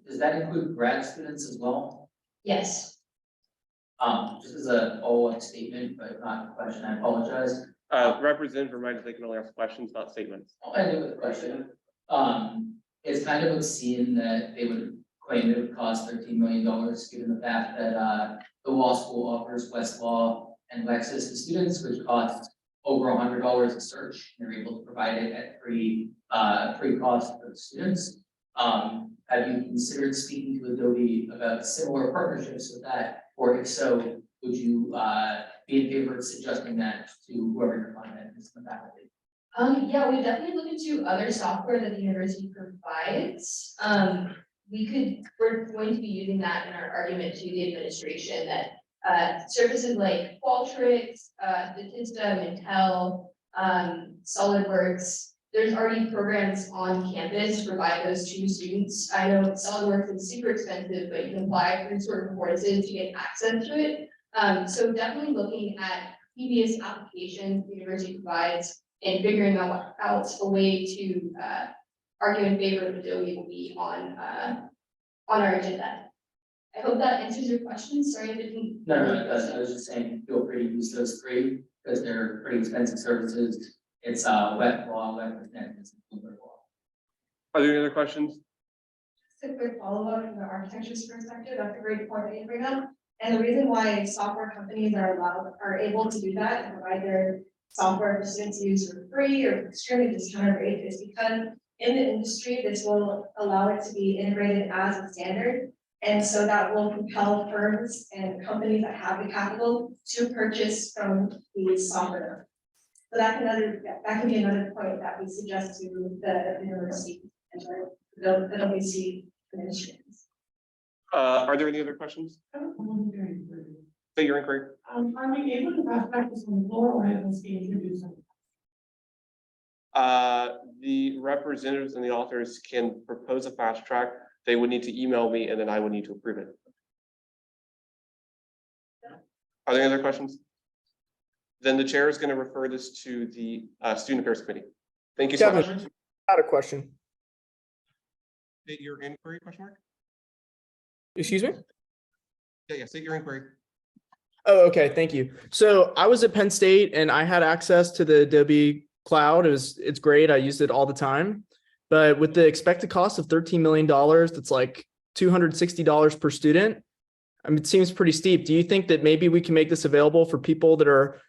Does that include grad students as well? Yes. Just as a follow-up statement, but not a question, I apologize. Representative reminded they can only ask questions, not statements. I'll end it with a question. It's kind of obscene that they would claim it would cost $13 million, given the fact that the law school offers Westlaw and Lexis to students, which costs over $100 a search, and they're able to provide it at free cost for the students. Have you considered speaking to Adobe about similar partnerships with that? Or if so, would you be in favor of suggesting that to whoever your contact is in the faculty? Yeah, we definitely look into other software that the university provides. We're going to be using that in our argument to the administration that services like Qualtrics, Statista, Intel, SolidWorks, there's already programs on campus to provide those to students. I know SolidWorks is super expensive, but you can apply through certain courses to get access to it. So definitely looking at previous applications the university provides and figuring out a way to argue in favor of Adobe will be on our agenda. I hope that answers your question. Sorry if it didn't. No, it does. I was just saying, feel free to use those three because they're pretty expensive services. It's Westlaw, WebConnect, and Bloomberg Law. Are there any other questions? Just a quick follow-up from the architecture's perspective, that's a great point that you bring up. And the reason why software companies are able to do that and provide their software for students to use for free or extremely discounted rate is because in the industry, this will allow it to be integrated as a standard. And so that will compel firms and companies that have the capital to purchase from these software. So that can be another point that we suggest to the university and the WC administrators. Are there any other questions? Say your inquiry. Are we able to pass back this on the floor or have this be introduced? The representatives and the authors can propose a fast track. They would need to email me and then I would need to approve it. Are there any other questions? Then the chair is going to refer this to the Student Affairs Committee. Thank you so Kevin, much. I had a question. State your inquiry, question mark? Excuse me? Yeah, state your inquiry. Oh, okay. Thank you. So I was at Penn State and I had access to the Adobe Cloud. It's great. I used it all the time. But with the expected cost of $13 million, that's like $260 per student. I mean, it seems pretty steep. Do you think that maybe we can make this available for people that are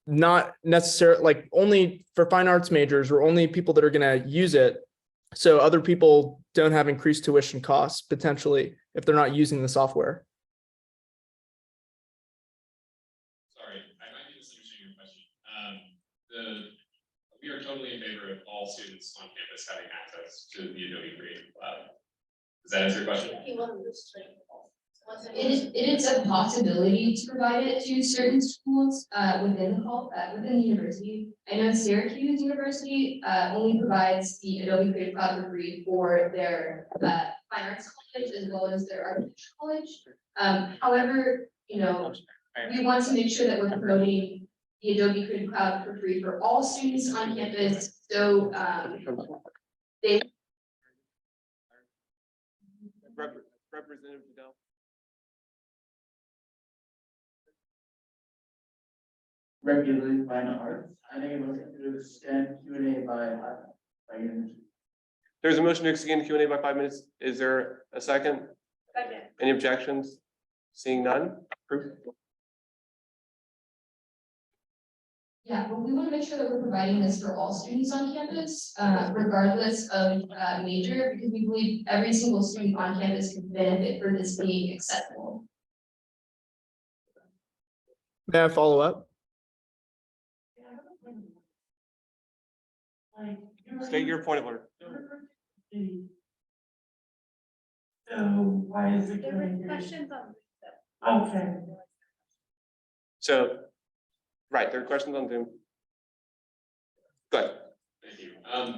not necessarily like only for fine arts majors or only people that are going to use it? So other people don't have increased tuition costs potentially if they're not using the software. Sorry, I might be misunderstanding your question. We are totally in favor of all students on campus having access to the Adobe Creative Cloud. Does that answer your question? It is a possibility to provide it to certain schools within the university. I know Syracuse University only provides the Adobe Creative Cloud for free for their fine arts college as well as their architecture college. However, we want to make sure that we're promoting the Adobe Creative Cloud for free for all students on campus. So Representative Goodell. Regularly fine arts. I think it was to extend Q&A by minutes. There's a motion to extend Q&A by 5 minutes. Is there a second? Second. Any objections? Seeing none? Approved. yeah, but we want to make sure that we're providing this for all students on campus, regardless of major, because we believe every single student on campus can benefit for this being accessible. May I follow up? State your point of order. So why is it? Questions on. Okay. So, right, there are questions on Zoom. Go ahead. Thank you.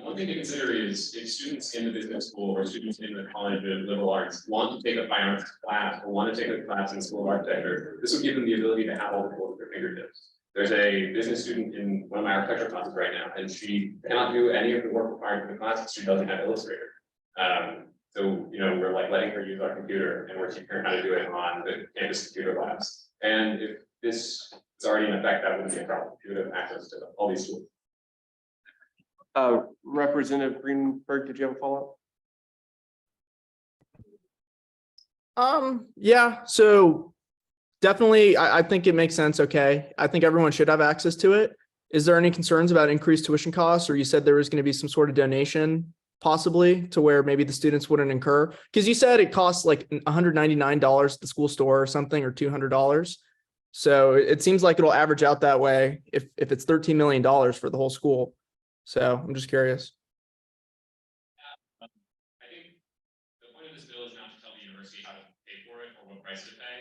One thing to consider is if students in the business school or students in the College of Liberal Arts want to take a fine arts class or want to take a class in School of Architecture, this would give them the ability to have all the tools at their fingertips. There's a business student in one of my architecture classes right now, and she cannot do any of the work required for the class because she doesn't have Illustrator. So, we're like letting her use our computer and we're teaching her how to do it on the campus computer labs. And if this is already in effect, that wouldn't be a problem. You would have access to all these tools. Representative Greenberg, did you have a follow-up? Yeah, so definitely, I think it makes sense. Okay. I think everyone should have access to it. Is there any concerns about increased tuition costs? Or you said there was going to be some sort of donation possibly to where maybe the students wouldn't incur? Because you said it costs like $199 at the school store or something, or $200. So it seems like it'll average out that way if it's $13 million for the whole school. So I'm just curious. I think the point of this bill is not to tell the university how to pay for it or what price to pay.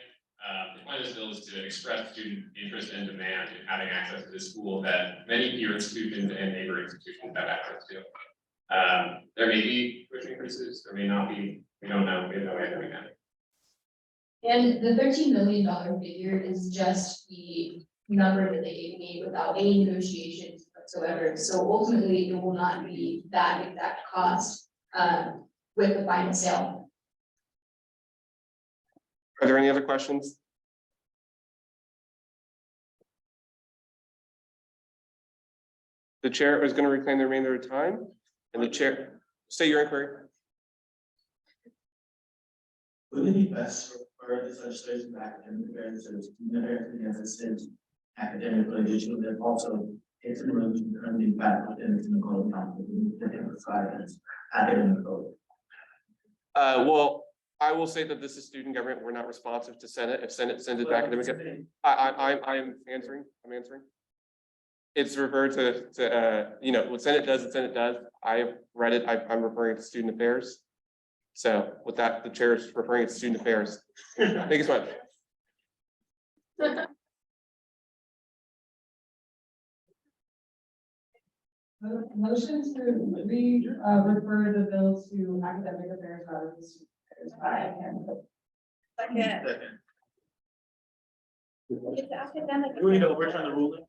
The point of this bill is to express student interest and demand in having access to this school that many peer institutions and neighboring institutions have access to. There may be tuition increases, there may not be. We don't know. We have no way of knowing that. And the $13 million figure is just the number that they gave me without any negotiations whatsoever. So ultimately, it will not be that exact cost with the final sale. Are there any other questions? The chair is going to reclaim the remainder of time, and the chair, say your inquiry. Would it be best for this legislation back in the parents and student affairs as it says academically, digital, that also it's in relation to currently back within the code that emphasizes academic code? Well, I will say that this is student government. We're not responsive to Senate. If Senate sends it to academic, I'm answering. It's referred to what Senate does, what Senate does. I have read it. I'm referring to student affairs. So with that, the chair is referring it to student affairs. Thank you so much. Motion to refer the bill to academic affairs rather than student affairs by Hannah. Second. It's academic. We need to overturn the ruling.